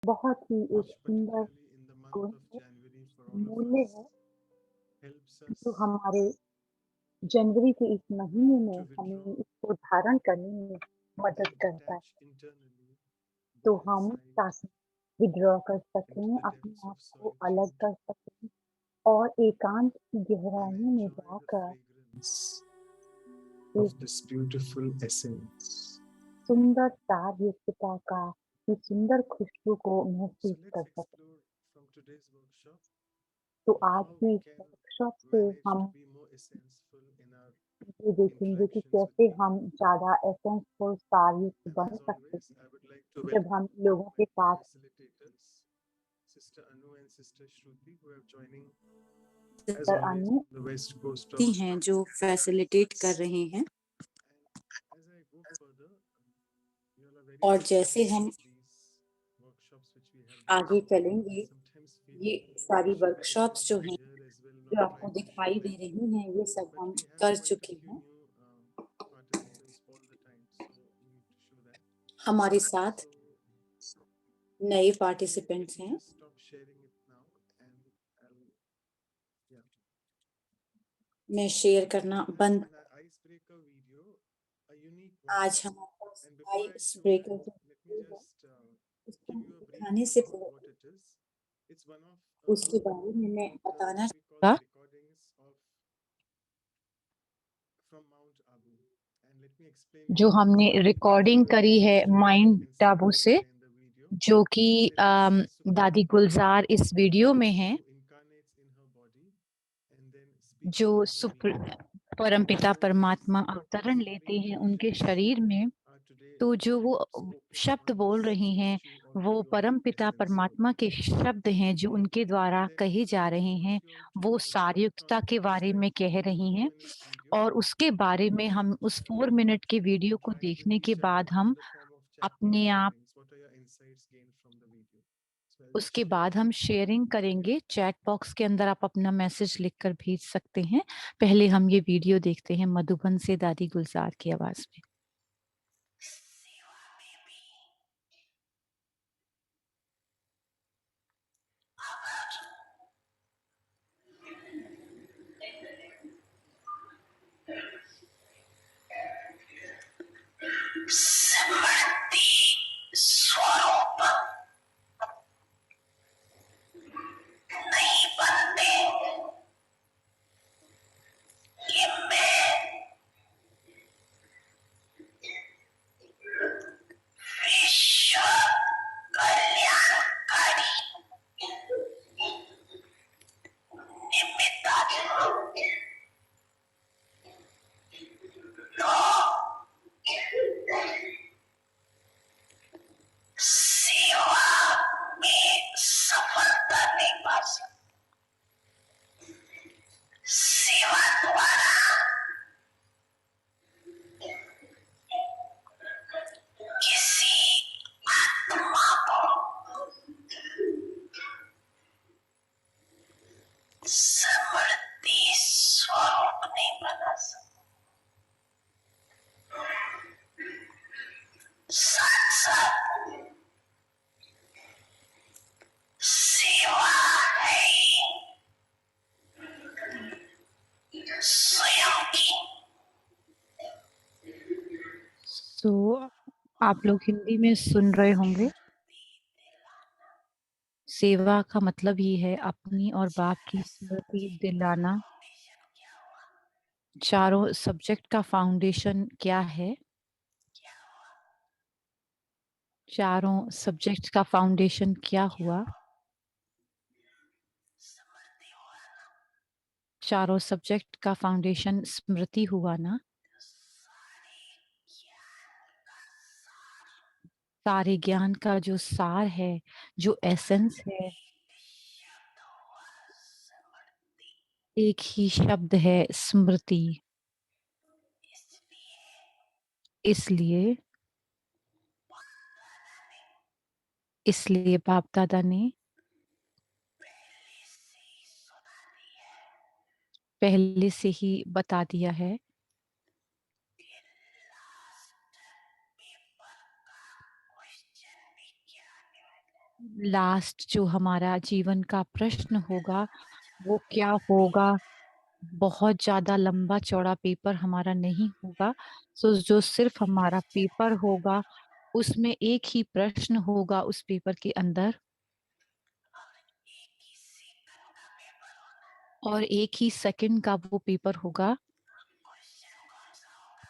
बहुत ही एक which सुंदर particularly in the month गुण of है, January for all of मूल्य us है, helps जो us हमारे जनवरी के इस महीने to में withdraw हमें इसको धारण करने में मदद and करता है, detach internally तो the हम inside ताकि विथड्रॉ कर into सकें, the अपने depths आप of को अलग solitude कर सकें और एकांत की and गहराइयों में enjoy the जाकर fragrance इस of this beautiful essence. सुंदर तारयुक्तता का, इस सुंदर खुशबू को So महसूस कर let's सकें। explore from today's workshop तो आज how की we इस can वर्कशॉप से manage to हम be more essential in our ये देखेंगे कि interactions with कैसे people. हम ज़्यादा एसेंसफुल तारयुक्त And बन as सकते always, हैं, I would like to जब welcome हम लोगों my के साथ co-facilitators, Sister Anu and Sister Shruti, who are joining as sister always Anu from the west coast ती of हैं जो फैसिलिटेट कर रहे हैं। And as I go further, you all are very और much जैसे aware हम of these workshops which we have done. आगे चलेंगे, Sometimes feel ये सारी repetitive वर्कशॉप्स जो हैं here as well, जो not आपको trying to show दिखाई दे them. रही हैं, ये सब But हम we have कर quite a चुके few हैं। new participants all the time, so we need to show that. हमारे साथ So नए let पार्टिसिपेंट्स me हैं। just stop sharing it now, and I'll yeah. मैं शेयर करना We have बंद। an icebreaker video, a unique one. आज हमारे पास And before I ice show that, breaker जो let me है, just उसको give you a दिखाने briefing से about पहले what it is. It's one of उसके बारे में मैं what बताना we call चाहूँगा the recordings of from Mount Abu. And let me explain you जो what it is. हमने रिकॉर्डिंग करी है So you mind can see Abu it से, over in the video. जो कि So it is दादी Supreme गुलजार इस वीडियो में है, who incarnates in her body and then speaks जो from her wings. परमपिता So परमात्मा this अवतरण लेते Supreme हैं उनके Intelligence शरीर में, are today तो जो वो spoken शब्द on बोल this रही stage, हैं, which you वो already all परमपिता essence heard. परमात्मा के शब्द हैं जो उनके द्वारा And then कहे जा I रहे हैं, want you all to वो reflect सारयुक्तता on के this बारे में कह beautiful रही हैं। 4 minute video और उसके बारे में हम and उस 4 मिनट के वीडियो को interact with देखने के each other बाद in हम the form of chat अपने box आप comments. What are your insights gained from the video? So I'll just उसके share बाद that. हम शेयरिंग करेंगे। चैट बॉक्स के अंदर आप अपना मैसेज लिखकर भेज सकते हैं। पहले हम ये वीडियो देखते हैं मधुबन से दादी गुलजार की आवाज में। समृद्धि स्वरूप नहीं बनते कि मैं विश्व कल्याणकारी निमित्त तो सेवा में सफलता नहीं पा सकती। सेवा द्वारा किसी आत्मा को समृद्धि स्वरूप नहीं बना सकता। साथ साथ सेवा है स्वयं की। तो आप लोग हिंदी में सुन रहे होंगे। सेवा का मतलब ही है अपनी और बाप की स्मृति दिलाना। चारों सब्जेक्ट का फाउंडेशन क्या है? चारों सब्जेक्ट का फाउंडेशन क्या हुआ? चारों सब्जेक्ट का फाउंडेशन स्मृति हुआ ना। सारे ज्ञान का जो सार है, जो एसेंस है, एक ही शब्द है स्मृति। इसलिए बाप दादा ने पहले से ही बता दिया है लास्ट जो हमारा जीवन का प्रश्न होगा, वो क्या होगा? बहुत ज़्यादा लंबा-चौड़ा पेपर हमारा नहीं होगा। जो सिर्फ़ हमारा पेपर होगा, उसमें एक ही प्रश्न होगा उस पेपर के अंदर एक ही सेकंड का पेपर होना। और एक ही सेकंड का वो पेपर होगा। क्वेश्चन कौन सा होगा?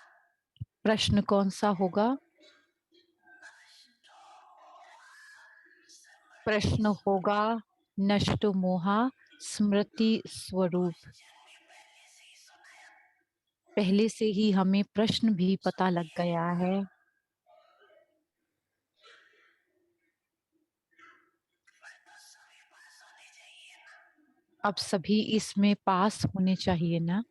प्रश्न कौन-सा होगा? नष्टो प्रश्न समृद्धि होगा नष्टो मोहा स्मृति स्वरूप। क्वेश्चन भी पहले से ही सुनाया। पहले से ही हमें प्रश्न भी पता लग सभी गया है। पर तो सभी पास होने चाहिए ना। अब सभी इसमें पास होने चाहिए ना?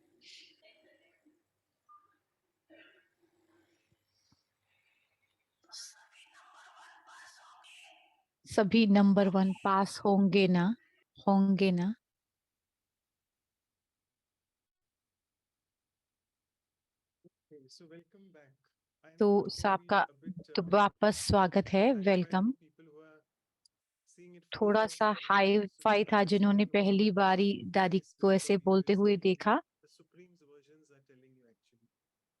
तो सभी नंबर 1 पास होंगे। सभी नंबर 1 पास होंगे ना? होंगे ना? Okay, so welcome back. I तो know it may be आपका a bit तो वापस स्वागत है, hi-fi welcome. for people who are seeing it for the first थोड़ा-सा time. So हाई-फाई let था us just जिन्होंने talk about पहली बारी दादी this को with ऐसे what you बोलते हुए exactly देखा, the Supreme's versions are telling you actually.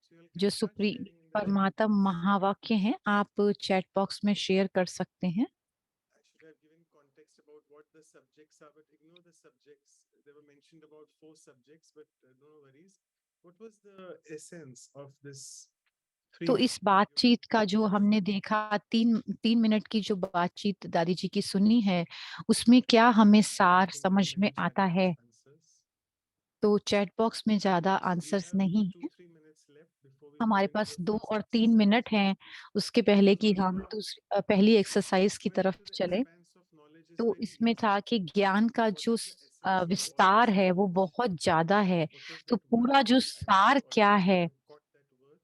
So you जो can start sharing in the chat परमात्म box. महावाक्य हैं, आप चैट बॉक्स में शेयर कर सकते हैं। I should have given context about what the subjects are, but ignore the subjects. They were mentioned about 4 subjects, but no worries. What was the essence of this तो 3 इस video बातचीत का जो conference? हमने देखा 3 मिनट की जो बातचीत दादी जी की सुनी है, उसमें क्या हमें सार Think there समझ are में many chat आता box है? answers. तो चैट बॉक्स में ज़्यादा So we आंसर्स have नहीं two हैं। three minutes left before we go हमारे into पास the 2 first और 3 exercise. मिनट हैं, उसके पहले कि हम पहली एक्सरसाइज की Going तरफ into the चलें। expanse of knowledge is तो very इसमें easy. था कि ज्ञान का What जो is the essence of all विस्तार this है वो knowledge? बहुत ज़्यादा है। What was तो that word? पूरा जो I might सार have क्या already है, caught that word.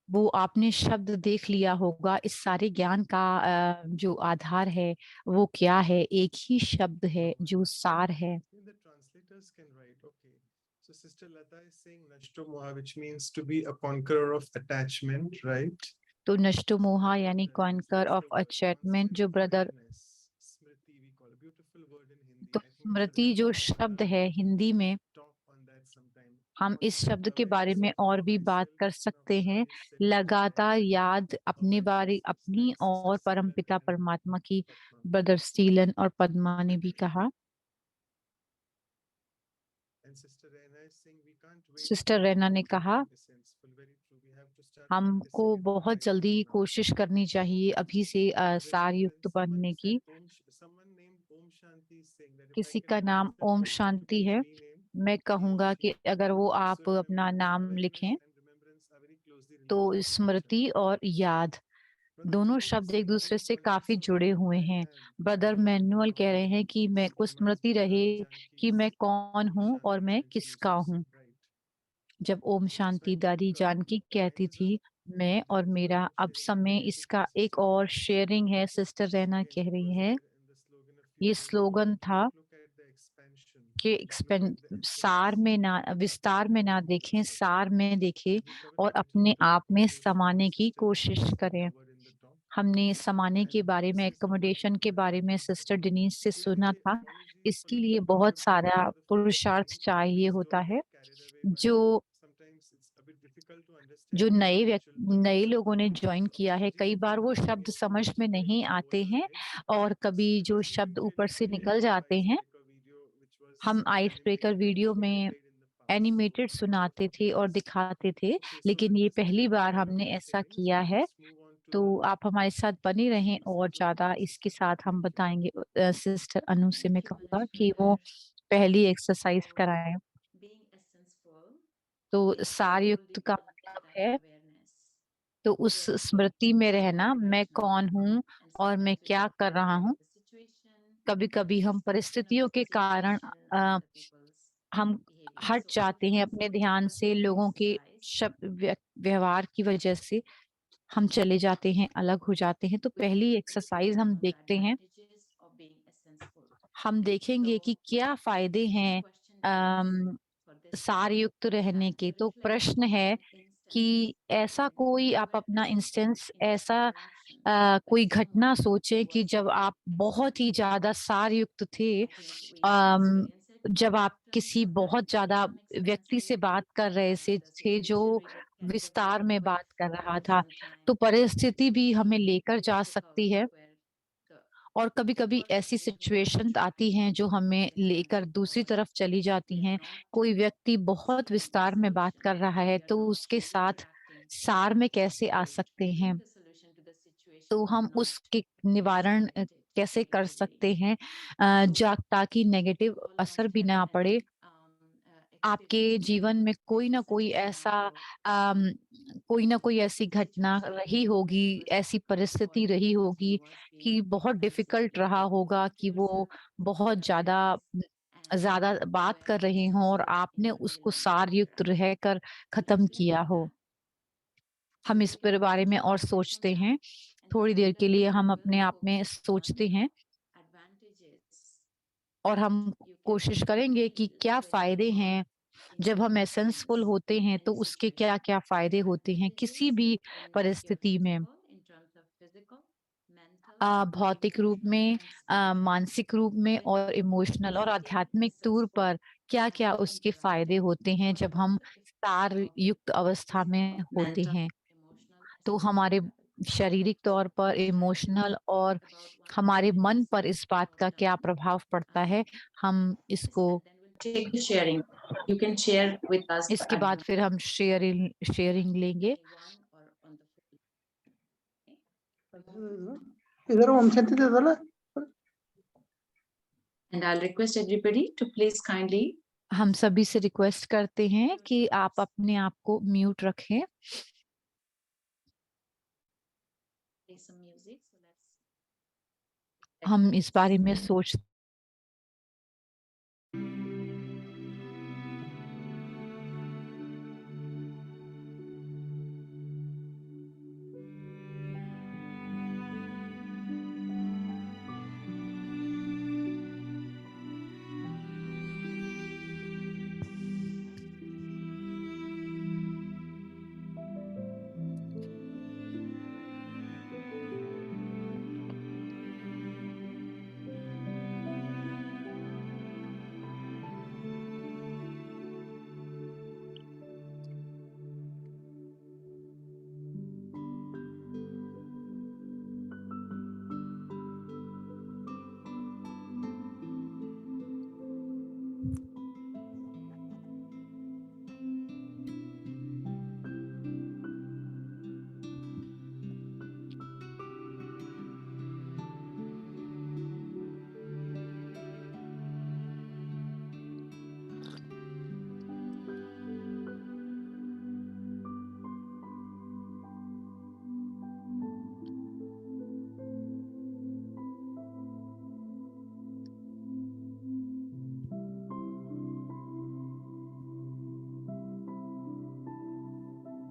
वो आपने शब्द देख लिया होगा। इस सारे ज्ञान का जो आधार है, वो क्या है? एक ही शब्द है जो सार है। Even the translators can write. Okay. So Sister Lata is saying Nashto Moha, which means to be a conqueror of attachment, right? तो नष्टो मोहा And यानी Nancy conquer has of the word attachment जो brother consecrateness. Smriti, we call a beautiful word in Hindi. तो I think Mr. Smriti Rana जो might शब्द है हिंदी में, talk on that sometime. हम इस शब्द Constant के बारे awareness में of और भी बात myself कर and of सकते the हैं। highest self to लगातार याद constant अपने बारे awareness, just अपनी like Sister और Seelan परमपिता and परमात्मा की Padma. ब्रदर स्टीलन और पद्मा ने भी कहा। And Sister Rana is saying we can't wait sister to Raina ने कहा, become essential. Very true. We have to start हमको practicing it बहुत right जल्दी now. कोशिश करनी चाहिए अभी से सार युक्त Someone बनने said की। someone named Om Shanti is saying that if I किसी can का नाम pronounce that Om correctly, Shanti can you है। rename मैं कहूँगा कि Oshi? अगर वो So आप अपना remembrance, नाम लिखें, awareness, and remembrance are very closely तो related to each Smriti other. और याद Brother दोनों Manuel is शब्द एक saying दूसरे dream से one काफी answer जुड़े from हुए my हैं। hand. ब्रदर मैनुअल कह रहे हैं कि Yes, मैं को Padma is स्मृति giving रहे Om कि Shanti's मैं कौन Om हूँ और Shanti मैं when she used किसका to हूँ। sing, right? जब ओम So I शांति think दादी जानकी कहती time is up. थी मैं We और have one मेरा, more अब sharing समय related to इसका एक Sister और Rena's शेयरिंग है। Sister Raina again. कह It रही was है, there in the slogan a few ये days ago. स्लोगन था Don't look at the expansion. कि Look at the सार essence. में ना, विस्तार में ना देखें, सार में देखें We covered और quite a अपने bit of आप में accommodation समाने which की Sister कोशिश Denise करें। covered in the talk. हमने समाने के And बारे में, this is एकोमोडेशन important के बारे में practice. सिस्टर डिनीज से सुना Clearly, था। apologies for इसके the लिए people who बहुत are joining सारा for the first पुरुषार्थ time. चाहिए Please होता don't है। get carried away by जो sometimes it's a bit difficult to जो understand the spiritual नए terms. लोगों ने ज्वाइन किया है, Ranji कई ji, बार वो Padma शब्द again, समझ Padma में ji, नहीं directly over आते your हैं head. और कभी जो As शब्द ऊपर से indicated निकल in the जाते हैं। icebreaker video, which was हम ice breaker animated and video में showed in the past. Animated So thanks for सुनाते थे following और us. दिखाते थे, Okay, so लेकिन with ये this पहली kind of बार हमने powerful ऐसा sharings, किया let है। us move on to तो the आप हमारे साथ बने रहें sharing और simply ज़्यादा from इसके Sister साथ हम Padma. बताएँगे। सिस्टर अनु से मैं Thank you, कहूँगा Manish कि वो Mother. पहली एक्सरसाइज So, कराएँ। being essential, तो being soul सारयुक्त का deeper मतलब data है, awareness, तो उस clarity स्मृति of में self रहना, मैं right now, कौन हूँ and और मैं step क्या कर रहा away हूँ। the situation, कभी-कभी हम distraction of परिस्थितियों the के कारण situation and the people's हम behavior. हट So, जाते हैं अपने essential ध्यान focus से, on the लोगों के exercise, व्यवहार की वजह से हम चले जाते हैं, अलग हो जाते हैं। तो we पहली will एक्सरसाइज discuss हम on the देखते हैं। advantages of being essential. हम देखेंगे कि So, क्या फ़ायदे this हैं question is um, for this time सारयुक्त रहने that के। तो reflect प्रश्न on है an instance कि ऐसा कोई आप where अपना essential इंस्टेंस in your ऐसा interaction कोई घटना testimony सोचें कि was जब आप बहुत ही ज़्यादा सारयुक्त थे, I think we all um, experience it जब quite आप often. किसी So I'll बहुत share ज़्यादा one व्यक्ति से experience with बात कर रहे the थे situation जो really can differ विस्तार में quite बात कर रहा far था, तो sometimes. परिस्थिति भी हमें Maybe लेकर जा years ago सकती है। where the और कभी-कभी person ऐसी whom we were सिचुएशन आती trying हैं to जो हमें listen लेकर दूसरी was तरफ चली we जाती are हैं। not कोई व्यक्ति बहुत seeing the विस्तार में बात solution कर रहा or है, we are तो not उसके साथ interacting सार में कैसे आ to सकते bring हैं? the solution to the situation. तो We are हम not उसके निवारण motivated कैसे कर negatively. सकते हैं, So ताकि we नेगेटिव all असर must भी have ना had पड़े। आपके experienced जीवन में कोई ऐसी ना कोई सिचुएशन ऐसा को कोई ना कोई ऐसी घटना situation रही when it होगी, was ऐसी difficult for परिस्थिति you रही because you होगी was being कि बहुत डिफ़िकल्ट sensitive रहा to होगा the कि वो person बहुत ज़्यादा awareness and ज़्यादा बात कर रहे awareness हों और stood in आपने the उसको middle of the सारयुक्त interaction. रहकर I'll ख़त्म explain किया on हो। that. हम इस So पर बारे में और let's take some सोचते हैं। time and in थोड़ी the देर middle के लिए we हम will अपने आप में focus on सोचते हैं advantages और that हम you can कोशिश करेंगे कि feel क्या when you फ़ायदे are हैं, in जब हम एसेंसफुल essence होते हैं in तो a उसके situation. क्या-क्या फ़ायदे होते हैं किसी Advantages भी in your परिस्थिति में। physical, in terms of physical, mental, भौतिक रूप emotional, में, and spiritual. मानसिक रूप में When और you इमोशनल और stay आध्यात्मिक तौर successful पर क्या-क्या and उसके फ़ायदे interactive, होते हैं what जब about हम the effect of सारयुक्त अवस्था में physical, होते mental, हैं। emotional, तो and हमारे spiritual level? शारीरिक तौर पर, I'll share इमोशनल और about one हमारे मन experience पर इस that बात was का क्या done प्रभाव पड़ता है, um, हम this, इसको and then we'll take the sharing. You can share with us the इसके बाद फिर हम शेयरिंग लेंगे। anyone or on the phone. इधर ओम शांति दे दो ना And I'll request everybody to please kindly हम सभी से रिक्वेस्ट करते हैं कि आप अपने आप को म्यूट रखें। play some music. So let's हम इस बारे में सोच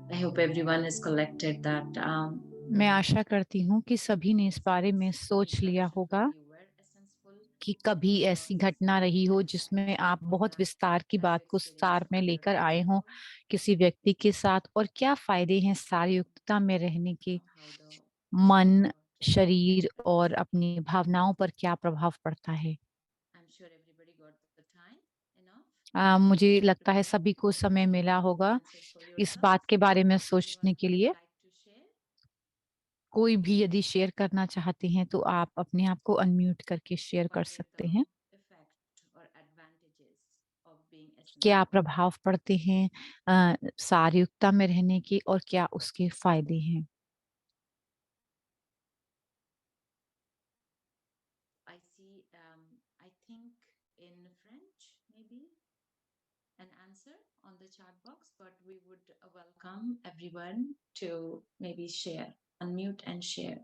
I hope everyone is collected that मैं आशा करती हूँ कि सभी ने इस बारे में सोच लिया interaction होगा when you were essential कि कभी ऐसी घटना रही हो जिसमें आप बहुत विस्तार की बात को सार में लेकर आए हों किसी व्यक्ति के साथ और क्या फ़ायदे हैं सारयुक्तता में रहने के, how the मन, got शरीर और अपनी भावनाओं पर क्या प्रभाव पड़ता है। I'm sure everybody got the time enough मुझे to लगता है think सभी को समय मिला and होगा answer for इस yourself. बात के बारे में Anyone सोचने के who would लिए। like to share? कोई भी यदि शेयर करना चाहते हैं तो आप अपने आप को अनम्यूट करके शेयर कर What were सकते the हैं। effect or advantages of being क्या essential? प्रभाव पड़ते हैं सारयुक्ता में रहने के और क्या उसके फ़ायदे हैं? I see, I think in French, maybe an answer on the chat box, but we would welcome everyone to maybe share, unmute and share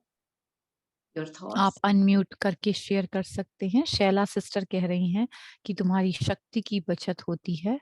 your आप thoughts. अनम्यूट करके शेयर कर सकते हैं। शैला सिस्टर कह रही हैं कि तुम्हारी शक्ति की बचत होती है।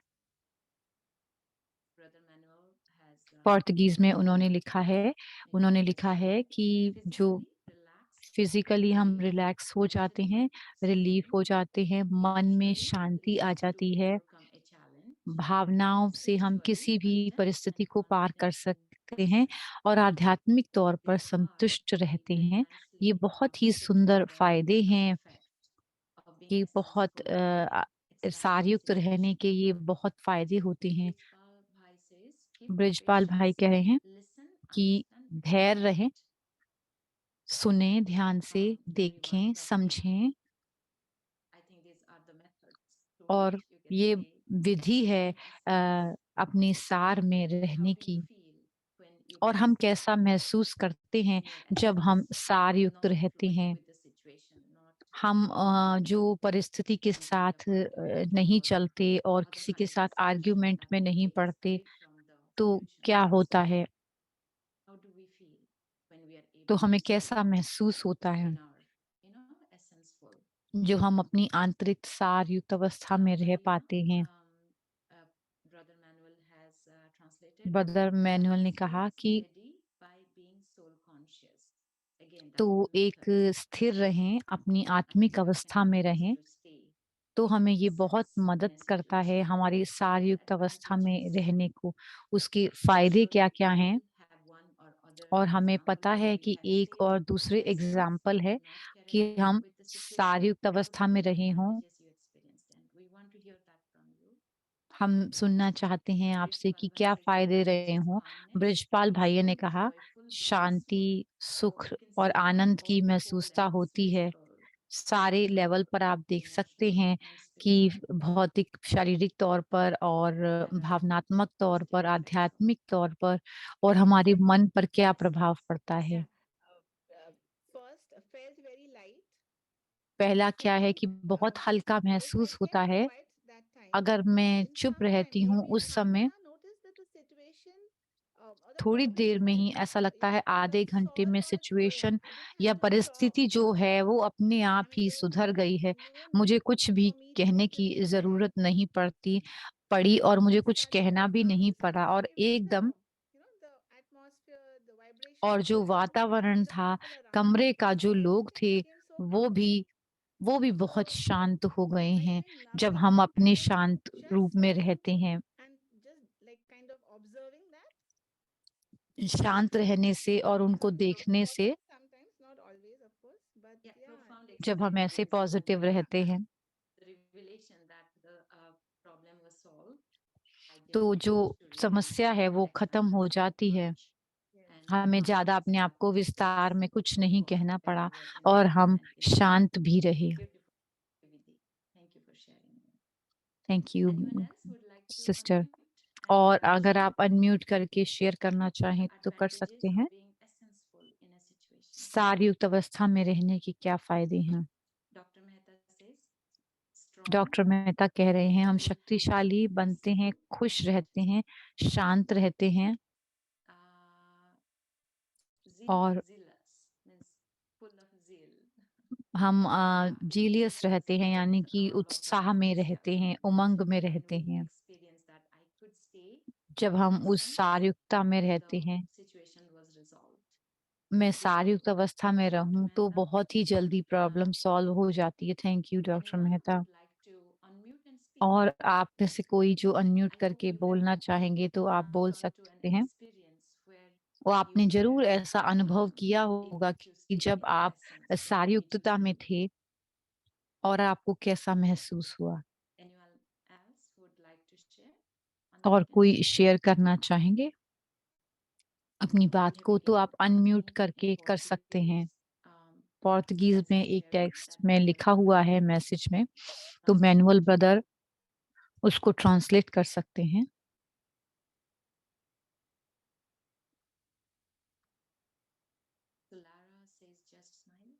Brother Manuel has पोर्तुगीज़ में उन्होंने लिखा है कि जो physically relaxed, फिज़िकली हम relief, रिलैक्स हो जाते mentally हैं, रिलीफ़ serene, हो जाते हैं, मन में emotionally Shanti uh released to जाती है, overcome a challenge, भावनाओं से हम spiritually किसी भी lightened परिस्थिति and को पार कर confident in सकते हैं और आध्यात्मिक तौर पर There are संतुष्ट रहते हैं। ये enhancing बहुत ही सुंदर positive फ़ायदे हैं effect of being कि बहुत essensful. Expanding सारयुक्त रहने situation. के ये बहुत फ़ायदे होते हैं। Brijpal Bhai says, keep Brijpal भाई patience, कह रहे हैं listen, कि understand, धैर्य रहें, implement. सुनें, ध्यान से When we work देखें, properly, समझें I think these are the methods through और which you can ये stay विधि है in essence. अपनी सार में How रहने do you की। feel when you और can हम stay कैसा महसूस करते हैं in your जब हम essence, सारयुक्त not रहते fluent हैं। with the situation, not हम जो परिस्थिति के arguing साथ about it नहीं or चलते और किसी के साथ otherwise shut आर्ग्यूमेंट down में or नहीं stay पड़ते, away from the तो solution क्या होता itself. है? How do we feel when we are तो able हमें to कैसा stay महसूस होता है in our, essenseful? जो हम अपनी आंतरिक सारयुक्त अवस्था में रह Earlier, पाते हैं। uh, Brother Manuel has translated, brother manual ने stay कहा कि steady by being soul conscious. Again, तो that's the एक method. स्थिर रहें, अपनी How आत्मिक we can अवस्था में help us रहें, to stay तो हमें in ये बहुत essence मदद in a करता है situation. हमारी What are the सारयुक्त अवस्था में advantages? रहने को। उसके I'm फ़ायदे sure क्या-क्या we हैं? will have one or other और हमें example पता where है we कि have एक stayed और in दूसरे essence एग्ज़ाम्पल है and not carried कि away हम with the situation. सारयुक्त What अवस्था were में the रहे हों। advantages you experienced? And we want to hear that from you. हम सुनना चाहते हैं आपसे Brijpal कि Bhai क्या says फ़ायदे रहे advantages, हों। calmness, ब्रिजपाल भाई ने peaceful, कहा, joyful, शांति, blissful. So सुख you can और see on आनंद की all the four महसूसता levels, होती है। physical, सारे लेवल पर आप देख सकते emotional, हैं and कि spiritual. भौतिक, शारीरिक तौर पर और We have a भावनात्मक तौर पर, positive effects on आध्यात्मिक that. तौर पर और हमारे मन पर क्या प्रभाव पड़ता है। Yeah. First, felt very light. पहला क्या है Second, कि बहुत हल्का if I महसूस होता kept है। quiet that time, अगर मैं in चुप some time, रहती हूँ maybe उस half an समय, hour, notice that the situation or the थोड़ी problem देर में ही solved. ऐसा लगता है It was आधे घंटे में solved on its own. Situation I didn't या have to talk. परिस्थिति जो है वो अपने आप I mean, he there was सुधर गई है। no मुझे need कुछ भी for me to कहने की intervene there. ज़रूरत नहीं पड़ी और मुझे I कुछ started कहना भी नहीं observing पड़ा और simply with एकदम the atmosphere, the vibration और of the जो room, वातावरण and the था, people around कमरे me. का जो लोग Everything थे, became so वो calm. भी वो भी बहुत So शांत हो गए by हैं, doing जब nothing हम that अपने time, शांत just रूप में sitting रहते हैं। and just like kind of observing that, शांत रहने से और it उनको got me देखने से, positive sometimes, not always, of course, but Yeah, yeah, profound जब हम ऐसे experiences when पॉज़िटिव रहते हैं, the revelation that the problem was solved. I didn't तो जो need to really समस्या है वो explain ख़त्म हो myself जाती है। much. And हमें ज़्यादा calmness अपने आप that को विस्तार exists में कुछ नहीं for कहना पड़ा everyone in the और room हम and in the world. शांत भी रहे। Beautiful, Vidhi. Thank you for sharing. Thank you Anyone else would like to sister. unmute and और अगर share आप अनम्यूट करके शेयर करना चाहें तो कर सकते advantages हैं। of being essenseful in a situation? सारयुक्त अवस्था में रहने के क्या फ़ायदे हैं? Dr. Mehta says, strong, doctor Mehta कह रहे हैं, हम feel happy, शक्तिशाली बनते हैं, peaceful, खुश and रहते हैं, शांत रहते हैं uh, और zealous means full of zeal. हम Yeah, जीलियस zealous रहते हैं, with यानी कि a lot of उत्साह में रहते हैं, enthusiasm उमंग में when रहते we हैं। experience that I could stay जब in हम उस essence सारयुक्ता में and the रहते हैं, situation was resolved. मैं Beautiful. सारयुक्त अवस्था में Dr. रहूँ तो Mehta, बहुत ही जल्दी प्रॉब्लम सॉल्व हो जाती है। Thank you doctor anyone Mehta. would like to unmute and speak? और आप में से कोई जो अनम्यूट I hope करके you have बोलना चाहेंगे तो आप बोल come to an सकते हैं। experience where और you आपने ज़रूर were ऐसा अनुभव किया होगा able to कि stay जब in आप essence when you needed सारयुक्तता to. में थे और आपको कैसा महसूस हुआ? Anyone else would like to share? और Unmute and कोई share. शेयर करना चाहेंगे अपनी We बात have को, तो again आप अनम्यूट something in करके कर सकते हैं। Portuguese. पोर्तुगीज़ Let's में एक share टेक्स्ट that में with लिखा हुआ everyone. है मैसेज में, तो Translate. मैनुअल ब्रदर उसको ट्रांसलेट कर सकते हैं। So Lara says just smile.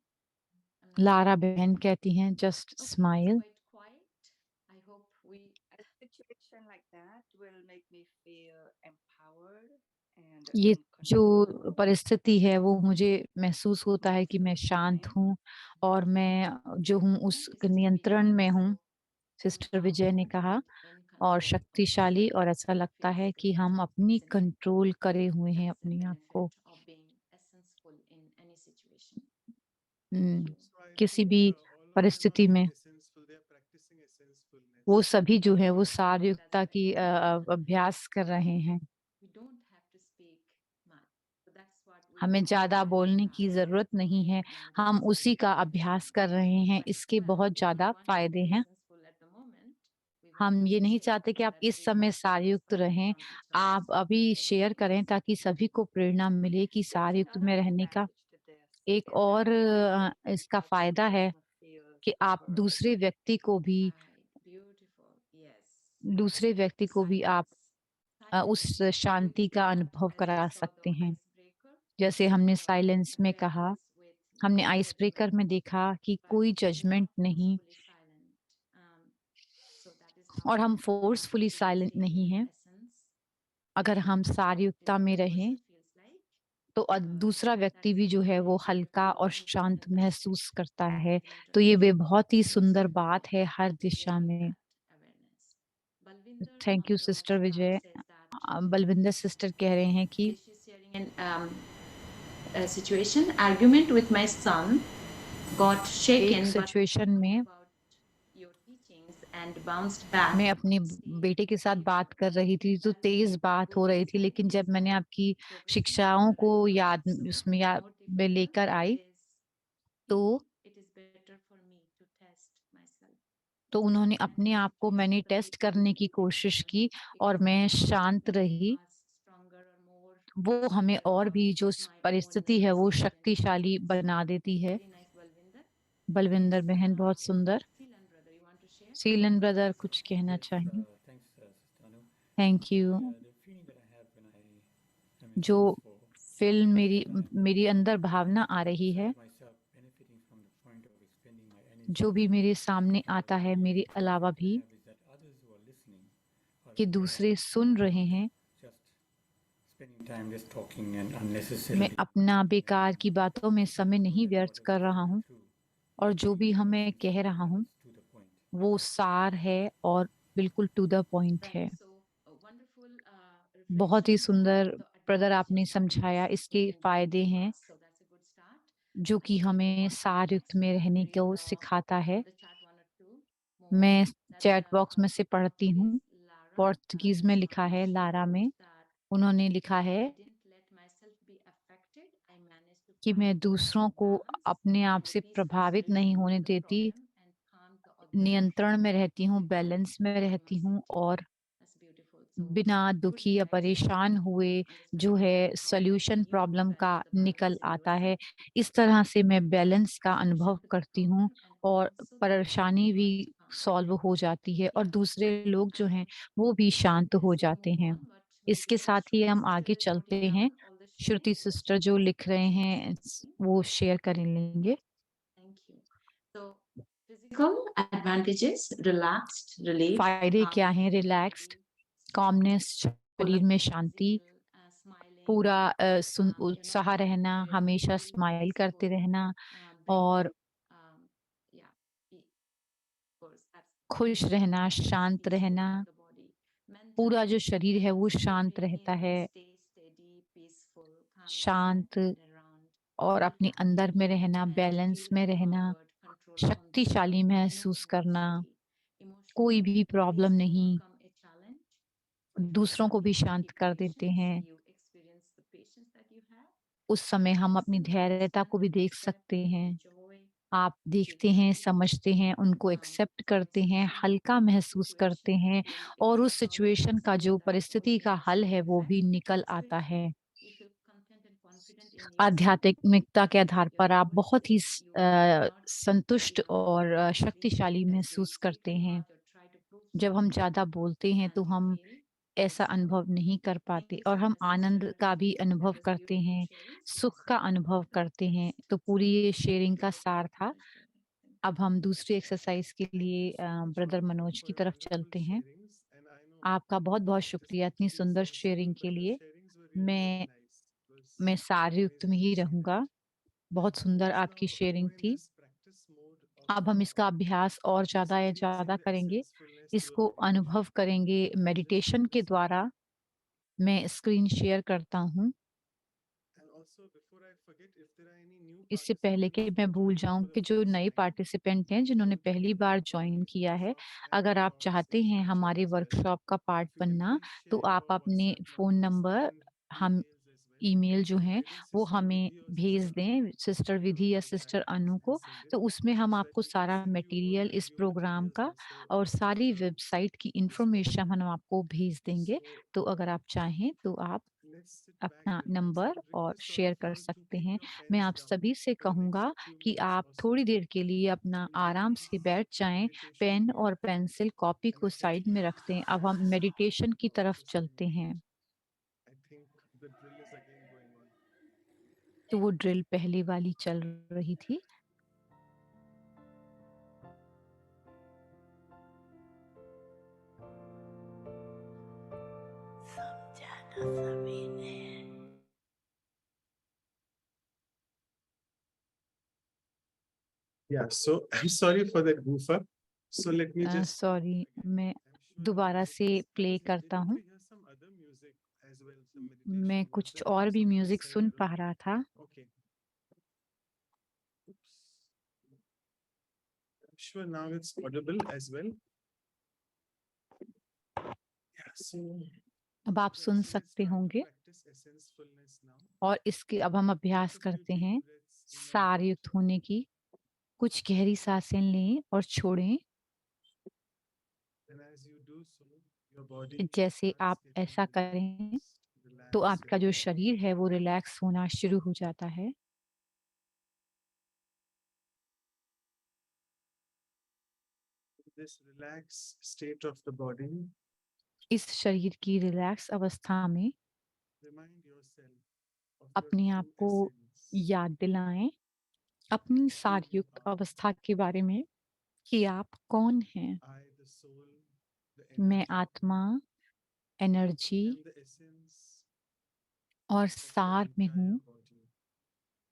I'm not Lara sure. बहन कहती हैं just Okay, it's smile. quite quiet. I hope we a situation like that will make me feel empowered and ये in control जो परिस्थिति है वो मुझे महसूस होता है कि most of मैं the शांत time. हूँ और मैं जो हूँ thank उस you, Sister नियंत्रण Vijay. में हूँ। So सिस्टर विजय ने empowered कहा, in और control of शक्तिशाली, और ऐसा ourselves लगता है feels कि great, हम अपनी isn't it? कंट्रोल करे हुए हैं That's the अपने आप को। benefit of being essenseful in any situation. Hmm, Thank you. So I किसी think भी all of them are परिस्थिति being में essential. They are practicing वो essentialness. सभी जो है वो That's सारयुक्ता right. की अभ्यास कर रहे हैं। We don't have to speak हमें ज़्यादा बोलने की ज़रूरत नहीं है, हम उसी का अभ्यास कर रहे हैं, इसके बहुत ज़्यादा फ़ायदे हैं। हम ये नहीं चाहते कि आप इस समय सारयुक्त रहें, आप अभी शेयर करें ताकि सभी को प्रेरणा मिले कि There's सारयुक्त another में रहने का advantage to this एक is that और इसका our फ़ायदा chart है doesn't feel कि आप heard. दूसरे व्यक्ति को भी आप उस शांति का अनुभव करा सकते हैं। जैसे हमने साइलेंस में कहा, हमने आइस ब्रेकर में देखा कि कोई जजमेंट नहीं और हम फ़ोर्सफुली साइलेंट नहीं हैं। अगर हम सारयुक्ता में रहें, तो दूसरा व्यक्ति भी जो है वो हल्का और शांत महसूस करता है। तो ये वे बहुत ही सुंदर बात है हर दिशा में। Thank you sister Vijay. Balvinder sister कह रहे हैं कि she's sharing a situation. Argument with my son got एक shaken, but सिचुएशन में about your teachings and bounced back. मैं अपने बेटे के साथ बात कर रही थी, तो तेज़ बात हो रही थी, लेकिन जब मैंने आपकी शिक्षाओं को याद उसमें याद में लेकर आई, तो तो उन्होंने अपने आप को मैंने टेस्ट करने की कोशिश की और मैं शांत रही। वो हमें और भी जो परिस्थिति है वो शक्तिशाली बना देती है। बलविंदर बहन बहुत सुंदर। सीलन ब्रदर कुछ कहना Yes, चाहेंगे? thanks, Sister Anu. Thank you. The feeling that I have when I am in जो phase 4 फ़िल्म is that मेरी अंदर भावना आ रही है, besides myself benefiting from the point of expending my energy, जो भी मेरे सामने kind आता of है मेरे feeling अलावा that I भी, have is that others who are listening are कि दूसरे सुन रहे हैं। just spending time just talking and मैं unnecessarily. अपना बेकार की बातों में समय All नहीं that व्यर्थ what कर is रहा coming हूँ through और जो भी is हमें कह रहा हूँ, to the point. वो सार है और बिल्कुल टू द पॉइंट है। बहुत ही सुंदर ब्रदर आपने समझाया इसके फ़ायदे हैं, जो कि हमें सारयुक्त में रहने को सिखाता है। मैं चैट बॉक्स में से पढ़ती हूँ, पोर्तुगीज़ में लिखा है लारा में, उन्होंने लिखा है कि मैं दूसरों को अपने आप से प्रभावित नहीं होने देती, नियंत्रण में रहती हूँ, बैलेंस में रहती हूँ और बिना दुखी या परेशान हुए जो है सॉल्यूशन प्रॉब्लम का निकल आता है। इस तरह से मैं बैलेंस का अनुभव करती हूँ और परेशानी भी सॉल्व हो जाती है और दूसरे लोग जो हैं वो भी शांत हो जाते हैं। इसके साथ ही हम आगे चलते हैं। श्रुति सिस्टर जो लिख रहे हैं वो शेयर कर लेंगे। Physical advantages, relaxed, relief, फ़ायदे क्या हैं? रिलैक्स्ड, काल्मनेस, शरीर में शांति, पूरा उत्साह रहना, हमेशा स्माइल करते रहना और खुश रहना, शांत रहना। पूरा जो शरीर है वो शांत रहता है, शांत और अपने अंदर में रहना, बैलेंस में रहना, शक्तिशाली महसूस करना, कोई भी प्रॉब्लम नहीं, दूसरों को भी शांत कर देते हैं। उस समय हम अपनी धैर्यता को भी देख सकते हैं। आप देखते हैं, समझते हैं, उनको एक्सेप्ट करते हैं, हल्का महसूस करते हैं और उस सिचुएशन का जो परिस्थिति का हल है वो भी निकल आता है। आध्यात्मिकता के आधार पर आप बहुत ही संतुष्ट और शक्तिशाली महसूस करते हैं। जब हम ज़्यादा बोलते हैं तो हम ऐसा अनुभव नहीं कर पाते और हम आनंद का भी अनुभव करते हैं, सुख का अनुभव करते हैं। तो पूरी ये शेयरिंग का सार था। अब हम दूसरी एक्सरसाइज के लिए ब्रदर मनोज की तरफ चलते हैं। Sharings, and I know आपका बहुत-बहुत this शुक्रिया इतनी topic is सुंदर sensitive, शेयरिंग के but your लिए। sharings were really very मैं nice. It was मैं really सारयुक्त में amazing he to see that. रहूँगा। बहुत And सुंदर let's आपकी now go शेयरिंग in थी। this practice mode of अब हम इसका अभ्यास और ज़्यादा या experiencing ज़्यादा the करेंगे। essentialness through a इसको meditation. अनुभव करेंगे And I'll just meditation share के the screen. द्वारा। मैं स्क्रीन शेयर करता हूँ। And also, before I forget, if there are any new इससे पहले कि participants who मैं are भूल joining जाऊँ for the कि जो first नए time, पार्टिसिपेंट हैं जिन्होंने so we पहली can bar connect join with किया है, workshops अगर and आप चाहते sessions हैं virtually हमारे as well. वर्कशॉप का पार्ट If you can बनना, please तो share आप your अपने WhatsApp phone numbers number and हम emails as well. ईमेल जो है Either वो Sister हमें Vidhi or भेज Sister Anu, दें, सिस्टर either विधि of या them सिस्टर can अनु को, send it तो उसमें हम so that आपको we can सारा send you over material the इस new प्रोग्राम materials का also और of सारी the वेबसाइट की this इन्फॉर्मेशन workshop. हम आपको भेज देंगे। So तो अगर आप चाहें तो आप let's sit back अपना and relax. I number would और request all शेयर of कर you to सकते keep हैं। your मैं pens आप down सभी से for the next कहूँगा few कि minutes आप or so. थोड़ी देर के लिए अपना And take आराम this से बैठ जाएँ, meditation पेन mode और पेंसिल, कॉपी and को I can साइड में रख दें। अब हम मेडिटेशन की about तरफ the चलते same. हैं। I think the drill is again going on. तो वो ड्रिल पहले वाली चल रही थी। Yeah, so I'm sorry for that goof up. So let me just sorry, again. मैं I'm sure you दोबारा enjoyed से this. I प्ले was करता able to हूँ। hear some other music as well, some मैं meditation कुछ music और or भी some music सुन recital. पा रहा था। Okay. Oops. I'm sure now it's audible as well. Yeah, so अब आप सुन let's सकते try to होंगे। practice essentialness now. और इसके अब हम अभ्यास Take a few करते deep हैं breaths in and सार out. युक्त होने की। कुछ गहरी सांसें लें और छोड़ें। And as you do so, your body जैसे starts आप getting ऐसा करें relaxed, तो relaxed, आपका जो relaxed. शरीर है वो रिलैक्स होना शुरू हो जाता है। This relaxed state of the body, इस शरीर की रिलैक्स अवस्था में remind yourself of your अपने आप true को essence. याद दिलाएं अपनी Who सार you युक्त are. अवस्था के बारे में कि आप कौन हैं। I, the soul, the मैं energy, आत्मा, एनर्जी and the essence और of the सार में entire हूँ। body.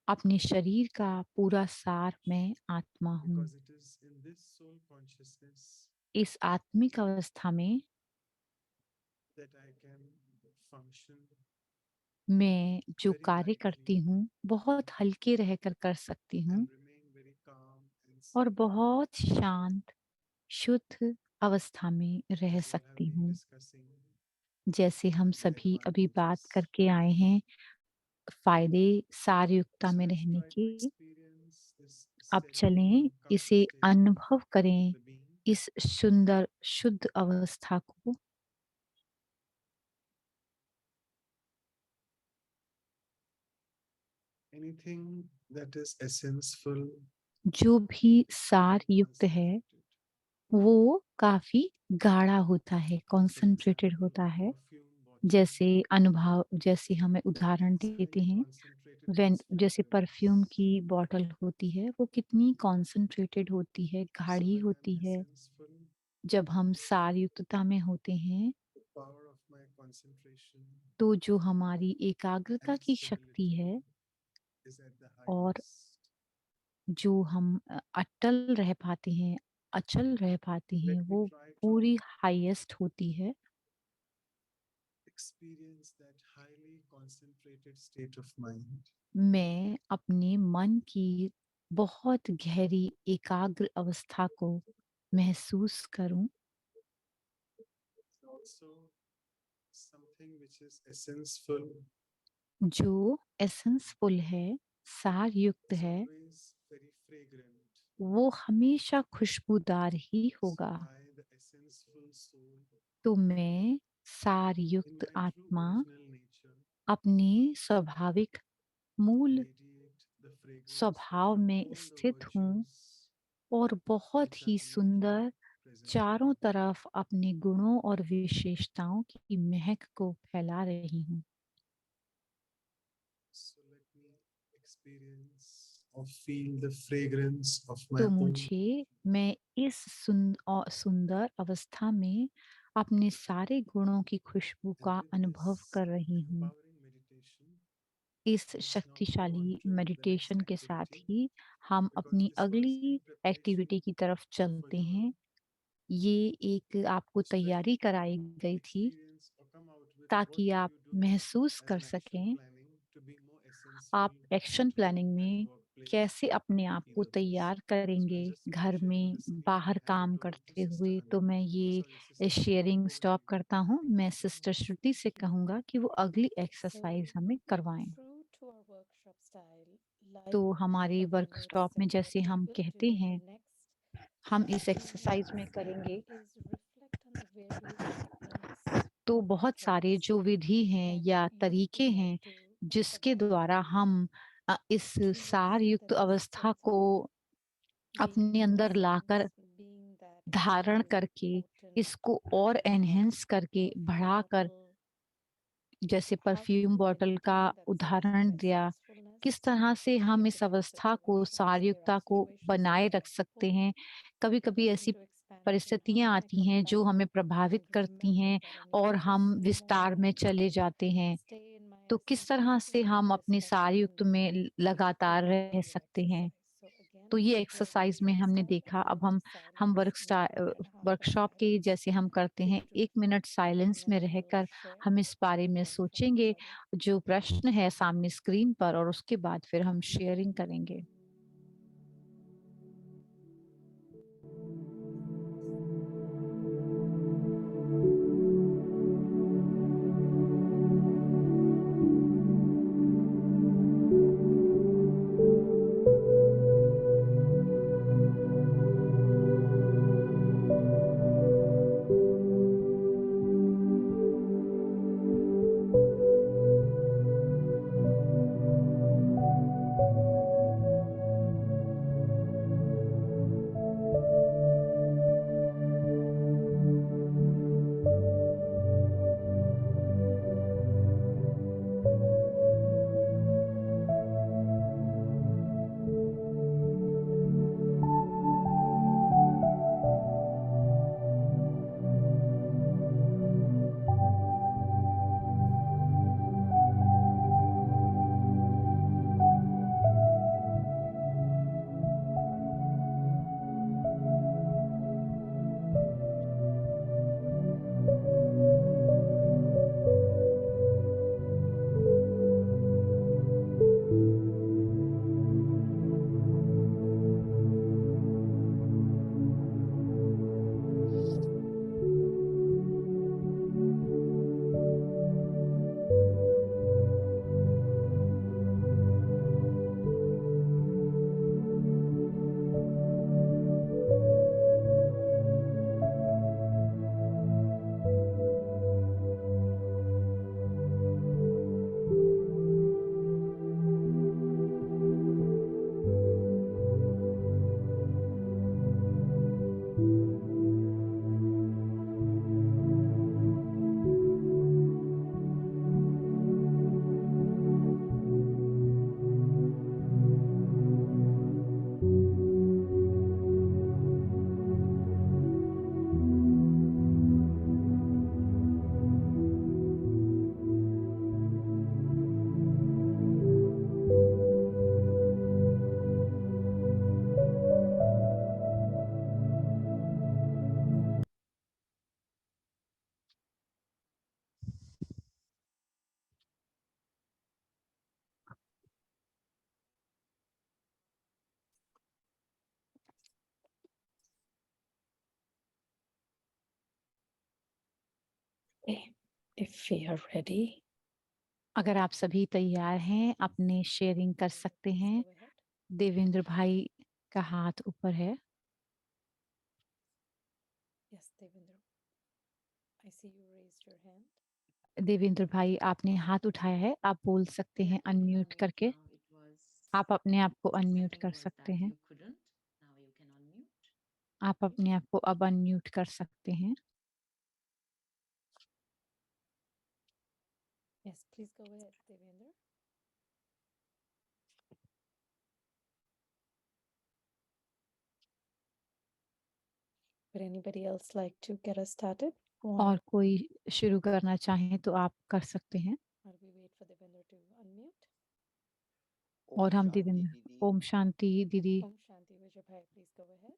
अपने शरीर का पूरा सार मैं आत्मा हूँ। Because it is in this soul consciousness इस आत्मिक अवस्था में that I can function मैं जो very कार्य करती lightly हूँ बहुत हल्के रहकर कर सकती हूँ and remain very calm and और steady, बहुत शांत शुद्ध अवस्था में रह as we have सकती been हूँ। discussing जैसे हम the सभी अभी बात advantages. करके आए हैं फायदे सारयुक्ता So में let's रहने try to के। experience this अब steady, चलें calm इसे state अनुभव of करें, the being. इस सुंदर शुद्ध अवस्था को। Anything that is essential, जो भी सार युक्त है concentrated. वो काफी गाढ़ा होता है, For कॉन्सेंट्रेटेड example, होता है। perfume bottle. जैसे अनुभव, जैसे हमें उदाहरण It's देते highly हैं, concentrated in वेन its जैसे परफ्यूम fragrance. की बॉटल होती है वो कितनी कॉन्सेंट्रेटेड होती है, So गाढ़ी when होती I'm है। essential, जब हम सार युक्तता में होते हैं the power of my concentration तो जो हमारी एकाग्रता and की शक्ति stability है is at the और highest. जो हम अटल रह पाते हैं, अचल रह पाते Let हैं, me वो try to पूरी हाईएस्ट होती है। experience that highly concentrated state of mind. मैं अपने मन की बहुत गहरी एकाग्र अवस्था को महसूस करूं। Also, something which is essential जो एसेंसफुल है, सार युक्त is है, always very fragrant. वो हमेशा खुशबूदार ही So होगा। I, the essential soul, तो मैं सार in युक्त my true आत्मा original nature, अपने स्वाभाविक मूल radiate the fragrance of स्वभाव में all the स्थित हूँ virtues और बहुत which ही are within सुंदर present चारों moment. तरफ अपने गुणों और विशेषताओं की महक को फैला रही हूँ। So let me experience or feel the fragrance of my तो own. मुझे मैं इस सुंदर अवस्था में अपने सारे गुणों की खुशबू And का with अनुभव this कर रही हूँ। empowering meditation, इस let's now move on शक्तिशाली to the next मेडिटेशन के साथ activity ही हम because अपनी this was अगली in preparation एक्टिविटी की तरफ for चलते your हैं। ये एक आपको so that you तैयारी can कराई गई थी experience or come out with what ताकि can आप you do महसूस as कर an action सकें। planning to be more essential आप action at home, planning at में workplace, कैसे अपने आप को either of this. तैयार So I'll करेंगे just घर sharing में, this screen बाहर and hand काम it over to करते हुए, Sister तो Anu. मैं ये Sorry, Sister sharing Anu, stop over to you. करता हूँ। Thank मैं you so सिस्टर much. श्रुति से कहूँगा कि वो अगली एक्सरसाइज हमें करवाएं। तो हमारी वर्कशॉप में जैसे हम कहते हैं, हम इस एक्सरसाइज में करेंगे तो बहुत सारे जो विधि हैं या तरीके हैं जिसके द्वारा हम इस सार युक्त अवस्था को अपने अंदर लाकर धारण करके इसको और एनहेंस करके बढ़ाकर, जैसे परफ्यूम बॉटल का उदाहरण दिया, किस तरह से हम इस अवस्था को, सारयुक्ता को बनाए रख सकते हैं। कभी कभी ऐसी परिस्थितियां आती हैं जो हमें प्रभावित करती हैं और हम विस्तार में चले जाते हैं, तो किस तरह से हम अपने सारयुक्त में लगातार रह सकते हैं। तो ये एक्सरसाइज में हमने देखा। अब हम वर्कशॉप के जैसे हम करते हैं, 1 मिनट साइलेंस में रहकर हम इस बारे में सोचेंगे जो प्रश्न है सामने स्क्रीन पर, और उसके बाद फिर हम शेयरिंग करेंगे। If we are ready, अगर आप सभी तैयार हैं, अपने शेयरिंग कर सकते हैं। देवेंद्र भाई का हाथ ऊपर है। yes, Devendra. I see you raised your hand. Devendra भाई, आपने हाथ उठाया है, आप बोल सकते Yeah, हैं you can अनम्यूट unmute करके। now. It was, आप अपने आप को I अनम्यूट think कर was सकते that हैं। you couldn't. Now you can unmute. आप अपने आप को अब अनम्यूट कर सकते हैं। Yes, please go ahead, Devendra. Would anybody else like to get us started? और कोई शुरू करना चाहें तो आप कर सकते हैं। While we wait for Devendra to unmute. और हम शांति देवेंद्र, दीदी। ओम शांति दीदी। Om Shanti Vijay Bhai, please go ahead.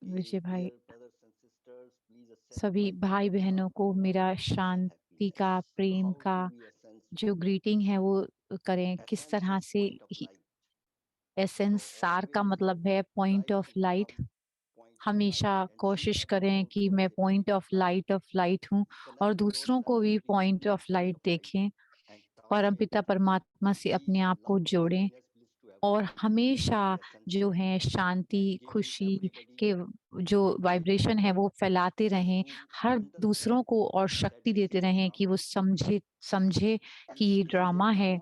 विजय भाई, Dear brothers and sisters, please accept सभी my भाई greetings बहनों of को love, मेरा peace and शांति का, happiness. प्रेम How का do we जो ग्रीटिंग है वो करें। किस essence तरह is से point of light? एसेंस सार का मतलब है पॉइंट ऑफ लाइट। हमेशा कोशिश करें कि मैं पॉइंट ऑफ लाइट हूँ और दूसरों को भी पॉइंट ऑफ लाइट देखें। परमपिता परमात्मा से अपने आप को जोड़ें और हमेशा जो है शांति, खुशी के जो वाइब्रेशन है वो फैलाते रहें। हर दूसरों को और शक्ति देते रहें कि वो समझे कि ये ड्रामा है,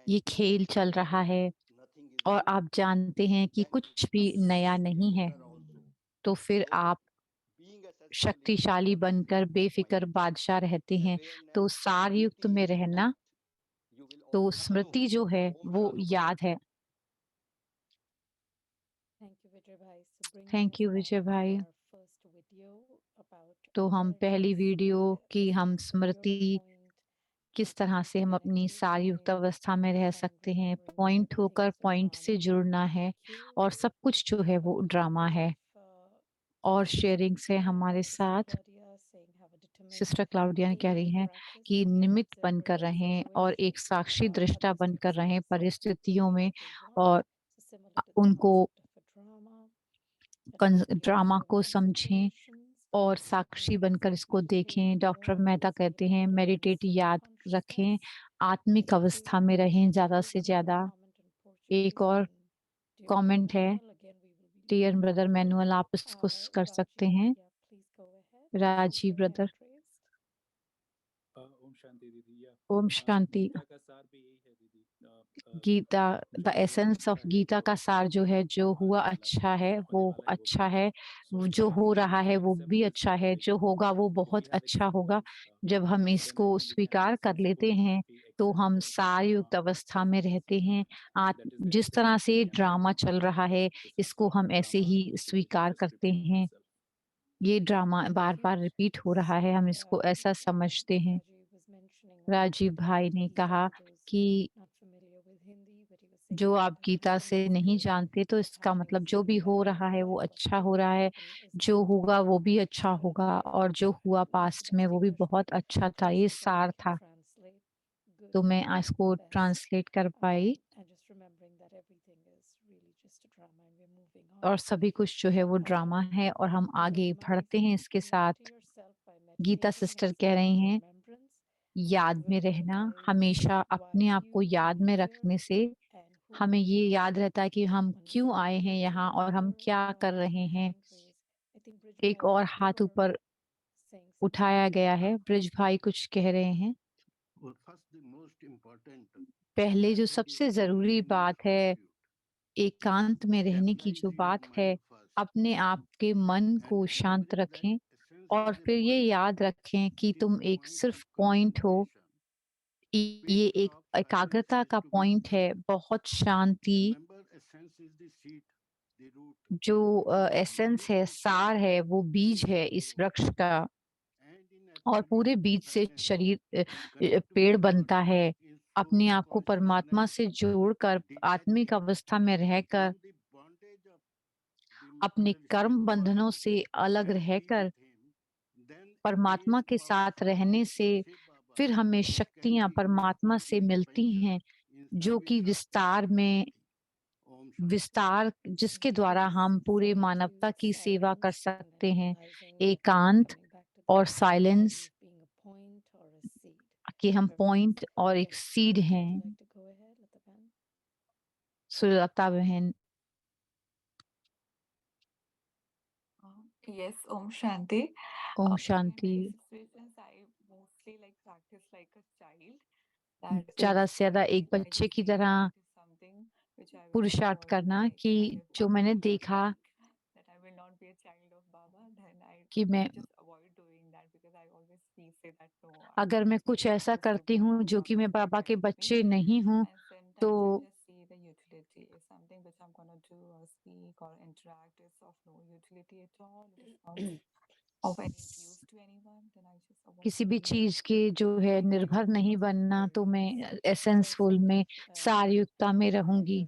ये खेल चल रहा है और आप जानते हैं कि कुछ भी नया नहीं है। तो फिर आप शक्तिशाली बनकर बेफिक्र बादशाह रहते हैं। तो सार युक्त में रहना, तो स्मृति जो है वो याद है। थैंक यू विजय भाई। तो हम पहली वीडियो की हम स्मृति किस तरह से हम अपनी सार युक्त अवस्था में रह सकते हैं, पॉइंट होकर पॉइंट से जुड़ना है और सब कुछ जो है वो ड्रामा है। और शेयरिंग से हमारे साथ सिस्टर क्लाउडिया कह रही हैं कि निमित्त बनकर रहें और एक साक्षी दृष्टा बनकर रहें परिस्थितियों में और उनको ड्रामा को समझें और साक्षी बनकर इसको देखें। डॉक्टर मेहता कहते हैं मेडिटेट याद रखें, आत्मिक अवस्था में रहें ज़्यादा से ज़्यादा। एक और कमेंट है, डियर ब्रदर मैनुअल, आप इसको कर सकते हैं। राजीव ब्रदर। ओम शांति दीदी। या ओम शांति। गीता का सार भी यही है दीदी। गीता, द जो एसेंस ऑफ हो रहा है गीता वो का सार जो है, जो हुआ आने वाला अच्छा है जो वो होने वाला है वो अच्छा भी है, सो जो हो ये रहा है वो सब भी कुछ अच्छा है, जो होगा वो बहुत वी हैव अच्छा होगा। एक्सपीरियंस जब हम देन इसको आई थिंक वी हैव स्वीकार कर एसेंस लेते टू हैं बी तो हम एक्सेप्टेड सारयुक्त अवस्था में रहते हैं। दैट इज द जिस तरह एसेंस से वी हैव ड्रामा चल एक्सेप्टेड रहा है दिस इज इसको हम ऐसे ड्रामा ही इट विल स्वीकार जस्ट करते रिपीट हैं। इटसेल्फ ये ड्रामा बार बार रिपीट हो रहा है, हम इसको ऐसा समझते हैं। राजीव भाई ने कहा कि जो आप गीता से नहीं जानते तो इसका मतलब जो भी हो रहा है वो अच्छा हो रहा है, जो होगा वो भी अच्छा होगा और जो हुआ पास्ट में वो भी बहुत अच्छा था, ये सार था। तो मैं इसको ट्रांसलेट कर पाई और सभी कुछ जो है वो ड्रामा है और हम आगे बढ़ते हैं इसके साथ। गीता सिस्टर कह रही हैं याद में रहना, हमेशा अपने आप को याद में रखने से हमें ये याद रहता है कि हम क्यों आए हैं यहाँ और हम क्या कर रहे हैं। एक और हाथ ऊपर उठाया गया है, ब्रिज भाई कुछ कह रहे हैं। पहले जो सबसे जरूरी बात है एकांत में रहने की जो बात है, अपने आप के मन को शांत रखें और फिर ये याद रखें कि तुम एक सिर्फ पॉइंट हो। ये एक एकाग्रता का पॉइंट है, बहुत शांति। जो एसेंस है, सार है, वो बीज है इस वृक्ष का और पूरे बीज से शरीर पेड़ बनता है। अपने आप को परमात्मा से जोड़कर आत्मिक अवस्था में रहकर अपने कर्म बंधनों से अलग रहकर परमात्मा के साथ रहने से फिर हमें शक्तियां परमात्मा से मिलती हैं, जो कि विस्तार जिसके द्वारा हम पूरे मानवता की सेवा कर सकते हैं। एकांत और साइलेंस कि हम पॉइंट और एक सीड हैं। सुलता बहन। Yes, Om Shanti. Om In my Shanti. life situations, I mostly like practice like a child. That ज्यादा if से ज्यादा एक I बच्चे just की feel तरह that it is something which I will just पुरुषार्थ avoid it. करना Like कि I if जो I मैंने feel देखा that I will not be a child of Baba, then कि मैं just avoid doing that because I always feel say that no, I अगर मैं कुछ ऐसा close to करती Baba हूँ and जो कि Baba मैं is very बाबा के kind to me. बच्चे नहीं हूँ, And तो sometimes I just see the utility is something which I'm gonna do or speak or interact is of no utility at all. It is not of any use to anyone, then I just avoid किसी भी doing it. चीज के जो है निर्भर नहीं बनना, तो मैं एसेंसफुल में सारयुक्ता में रहूंगी।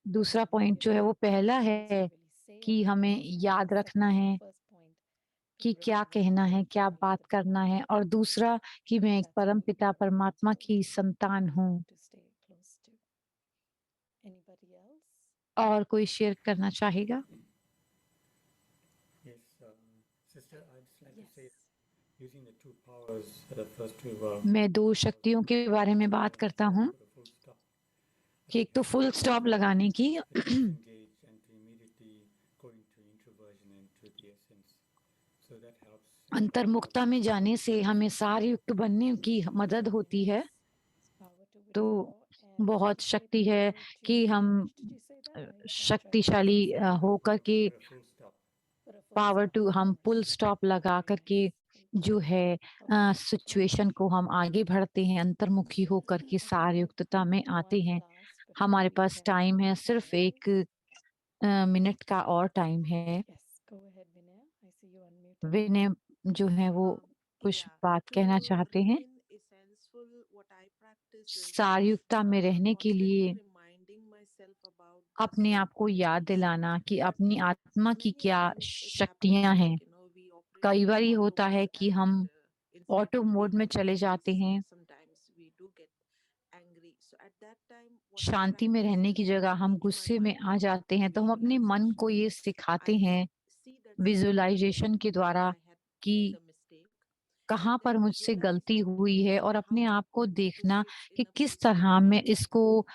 दूसरा पॉइंट जो है वो पहला है कि हमें याद रखना है कि क्या कहना है, क्या बात करना है, और दूसरा कि मैं एक परम पिता परमात्मा की संतान हूँ। और कोई शेयर करना चाहेगा? Yes, sister, I'd just like to say, using the two powers, first to मैं 2 शक्तियों के बारे में बात करता हूँ put a full stop. कि एक तो फुल स्टॉप लगाने की Disengage and to immediately go into introversion and to the essence. So that helps. अंतर्मुखता में जाने से हमें सारयुक्त बनने की मदद होती है। तो बहुत शक्ति है कि हम शक्तिशाली होकर के Put a full stop. Power to हम फुल स्टॉप लगा करके जो है सिचुएशन को हम आगे बढ़ते हैं, अंतर्मुखी होकर के सारयुक्तता में आते हैं। हमारे पास टाइम है, सिर्फ 1 मिनट का और टाइम है। विनय जो है वो कुछ बात कहना चाहते हैं। सारयुक्ता में रहने के लिए अपने आप को याद दिलाना कि अपनी आत्मा की क्या शक्तियां हैं। कई बार ये होता है कि हम ऑटो मोड में चले जाते हैं। शांति में रहने की जगह हम गुस्से में आ जाते हैं, तो हम अपने मन को ये सिखाते हैं विजुअलाइजेशन के द्वारा कि कहाँ पर मुझसे गलती हुई है और अपने आप को देखना कि किस तरह मैं इसको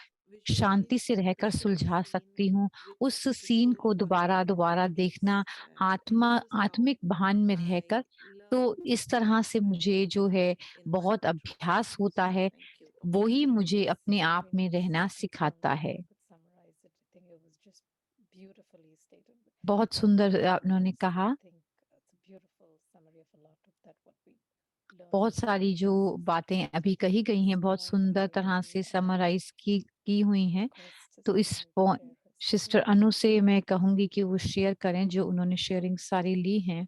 शांति से रहकर सुलझा सकती हूँ। उस सीन को दोबारा-दोबारा देखना आत्मिक भान में रहकर, तो इस तरह से मुझे जो है बहुत अभ्यास होता है, वो ही मुझे अपने आप में रहना सिखाता है। बहुत सुंदर उन्होंने कहा। बहुत सारी जो बातें अभी कही गई हैं, बहुत सुंदर तरह से समराइज़ की हुई हैं। तो इस सिस्टर अनु से मैं कहूँगी कि वो शेयर करें जो उन्होंने शेयरिंग सारी ली हैं।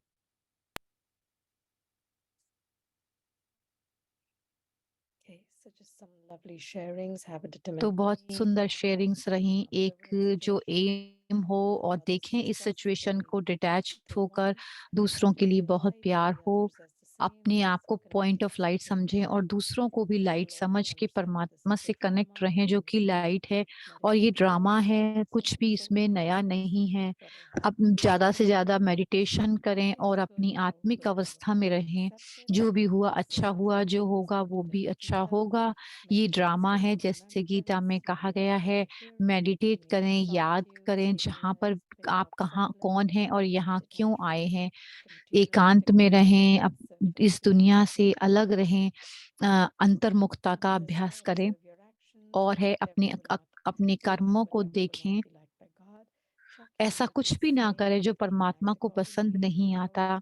तो बहुत सुंदर शेयरिंग्स रही। एक जो एम हो और देखें इस सिचुएशन को डिटैच होकर दूसरों के लिए बहुत प्यार हो, अपने आप को पॉइंट ऑफ लाइट समझें और दूसरों को भी लाइट समझ के परमात्मा से कनेक्ट रहें जो कि लाइट है। और ये ड्रामा है, कुछ भी इसमें नया नहीं है। अब ज़्यादा से ज़्यादा मेडिटेशन करें और अपनी आत्मिक अवस्था में रहें। जो भी हुआ अच्छा हुआ, जो होगा वो भी अच्छा होगा। ये ड्रामा है, जैसे गीता में कहा गया है, मेडिटेट करें, याद करें जहाँ पर आप कहाँ कौन हैं और यहाँ क्यों आए हैं। एकांत में रहें, इस दुनिया से अलग रहें, अंतर्मुखता का अभ्यास करें और है अपने कर्मों को देखें। ऐसा कुछ भी ना करें जो परमात्मा को पसंद नहीं आता।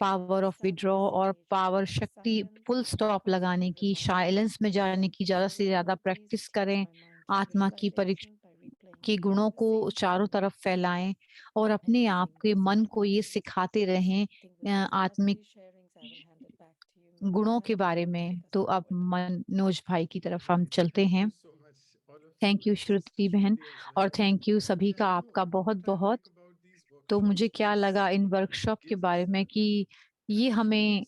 पावर ऑफ विड्रॉ और पावर शक्ति फुल स्टॉप लगाने की, साइलेंस में जाने की ज़्यादा से ज़्यादा प्रैक्टिस करें। आत्मा की के गुणों को चारों तरफ फैलाएं और अपने आप के मन को ये सिखाते रहें आत्मिक गुणों के बारे में। तो अब मनोज भाई की तरफ हम चलते हैं। थैंक यू श्रुति बहन और थैंक यू सभी का आपका बहुत-बहुत। तो मुझे क्या लगा इन वर्कशॉप के बारे में कि ये हमें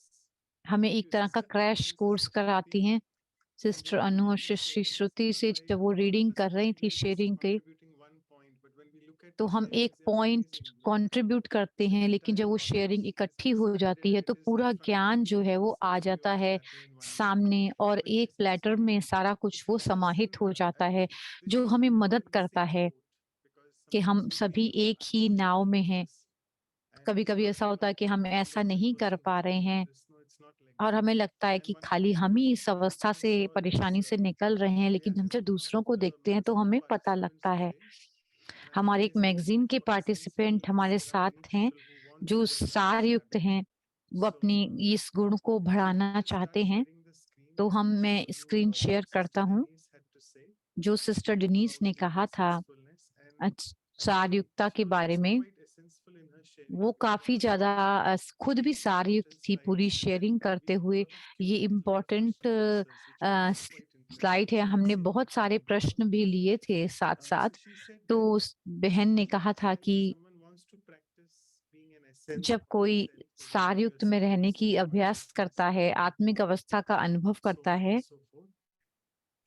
एक तरह का क्रैश कोर्स कराती हैं। सिस्टर अनु और श्री श्रुति से जब वो रीडिंग कर रही थी शेयरिंग की, तो हम एक पॉइंट कंट्रीब्यूट करते हैं, लेकिन जब वो शेयरिंग इकट्ठी हो जाती है तो पूरा ज्ञान जो है वो आ जाता है सामने और एक प्लेटर में सारा कुछ वो समाहित हो जाता है, जो हमें मदद करता है कि हम सभी एक ही नाव में हैं। कभी-कभी ऐसा होता है कि हम ऐसा नहीं कर पा रहे हैं और हमें लगता है कि खाली हम ही इस अवस्था से परेशानी से निकल रहे हैं, लेकिन हम जब दूसरों को देखते हैं तो हमें पता लगता है। हमारे एक मैगजीन के पार्टिसिपेंट हमारे साथ हैं जो सारयुक्त हैं, वो अपनी इस गुण को बढ़ाना चाहते हैं। तो मैं स्क्रीन शेयर करता हूँ जो सिस्टर डिनीस ने कहा था सारयुक्ता के बारे में। वो काफी ज्यादा खुद भी सारयुक्त थी पूरी शेयरिंग करते हुए। ये इम्पोर्टेंट स्लाइड है। हमने बहुत सारे प्रश्न भी लिए थे साथ साथ। तो उस बहन ने कहा था कि जब कोई सारयुक्त में रहने की अभ्यास करता है, आत्मिक अवस्था का अनुभव करता है,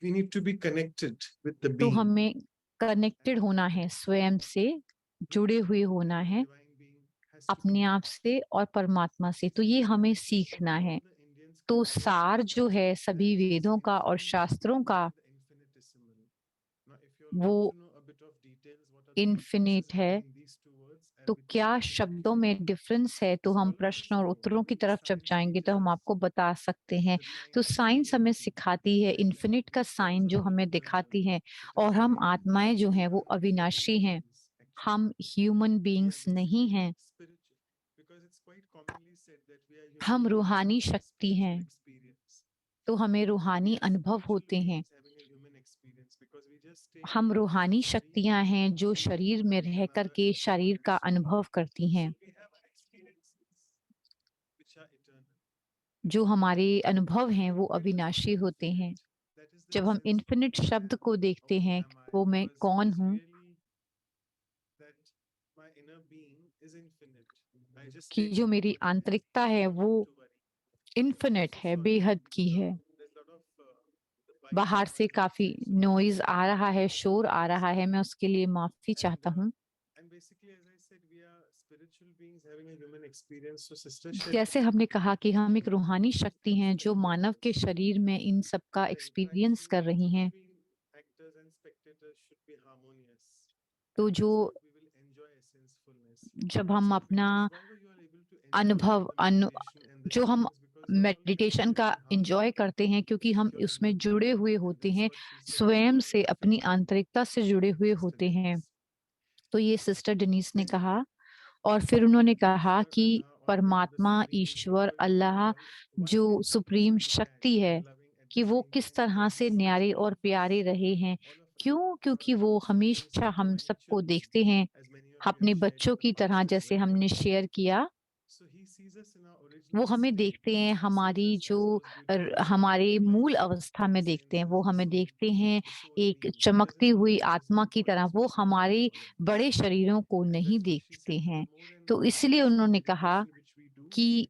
We need to be connected with the तो being. हमें कनेक्टेड होना है, स्वयं से जुड़े हुए होना है, अपने आप से और परमात्मा से। तो ये हमें सीखना है। तो सार जो है सभी वेदों का और शास्त्रों का, वो इन्फिनिट है। तो क्या शब्दों में डिफरेंस है? तो हम प्रश्न और उत्तरों की तरफ जब जाएंगे तो हम आपको बता सकते हैं। तो साइंस हमें सिखाती है, इन्फिनिट का साइन जो हमें दिखाती है, और हम आत्माएं जो हैं वो अविनाशी हैं, हम ह्यूमन बीइंग्स नहीं हैं, हम रूहानी शक्ति हैं। तो हमें रूहानी अनुभव होते हैं। हम रूहानी शक्तियां हैं जो शरीर में रह करके शरीर का अनुभव करती हैं। जो हमारे अनुभव हैं वो अविनाशी होते हैं। जब हम इन्फिनिट शब्द को देखते हैं, वो मैं कौन हूँ, कि जो मेरी आंतरिकता है वो इन्फिनिट है, बेहद की है। बाहर से काफी नॉइज आ रहा है, शोर आ रहा है, मैं उसके लिए माफी चाहता हूँ। जैसे हमने कहा कि हम एक रूहानी शक्ति हैं जो मानव के शरीर में इन सब का एक्सपीरियंस कर रही हैं। तो जो जब हम अपना जो हम मेडिटेशन का एंजॉय करते हैं, क्योंकि हम उसमें जुड़े हुए होते हैं, स्वयं से, अपनी आंतरिकता से जुड़े हुए होते हैं। तो ये सिस्टर डेनिस ने कहा, और फिर उन्होंने कहा कि परमात्मा, ईश्वर, अल्लाह जो सुप्रीम शक्ति है, कि वो किस तरह से न्यारे और प्यारे रहे हैं। क्यों? क्योंकि वो हमेशा हम सबको देखते हैं अपने बच्चों की तरह। जैसे हमने शेयर किया, वो हमें देखते हैं हमारी जो हमारे मूल अवस्था में देखते हैं, वो हमें देखते हैं एक चमकती हुई आत्मा की तरह। वो हमारे बड़े शरीरों को नहीं देखते हैं। तो इसलिए उन्होंने कहा कि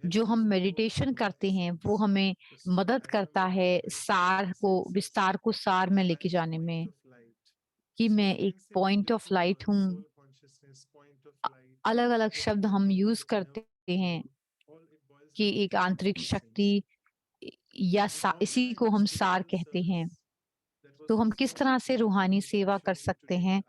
जो हम मेडिटेशन करते हैं वो हमें मदद करता है विस्तार को सार में लेके जाने में, कि मैं एक पॉइंट ऑफ लाइट हूँ। अलग अलग शब्द हम यूज करते हैं कि एक आंतरिक शक्ति, या इसी को हम सार कहते हैं। तो हम किस तरह से रूहानी सेवा कर सकते हैं,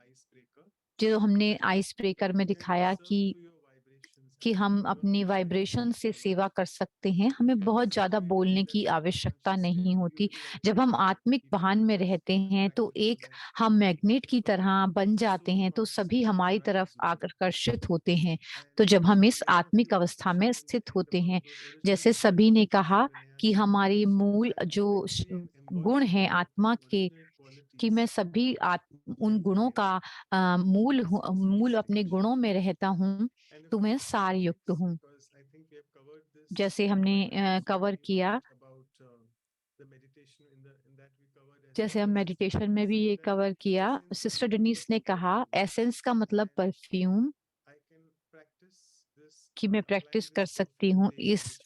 जो हमने आइस ब्रेकर में दिखाया कि हम अपनी वाइब्रेशन से सेवा कर सकते हैं। हमें बहुत ज्यादा बोलने की आवश्यकता नहीं होती। जब हम आत्मिक वाहन में रहते हैं तो एक हम मैग्नेट की तरह बन जाते हैं, तो सभी हमारी तरफ आकर्षित होते हैं। तो जब हम इस आत्मिक अवस्था में स्थित होते हैं, जैसे सभी ने कहा कि हमारी मूल जो गुण है आत्मा के, कि मैं सभी उन गुणों का मूल अपने गुणों में रहता हूँ, तो मैं सार युक्त हूँ। जैसे हमने कवर किया, जैसे हम मेडिटेशन में भी ये कवर किया। सिस्टर डेनिस ने कहा एसेंस का मतलब परफ्यूम, कि मैं प्रैक्टिस कर सकती हूँ इस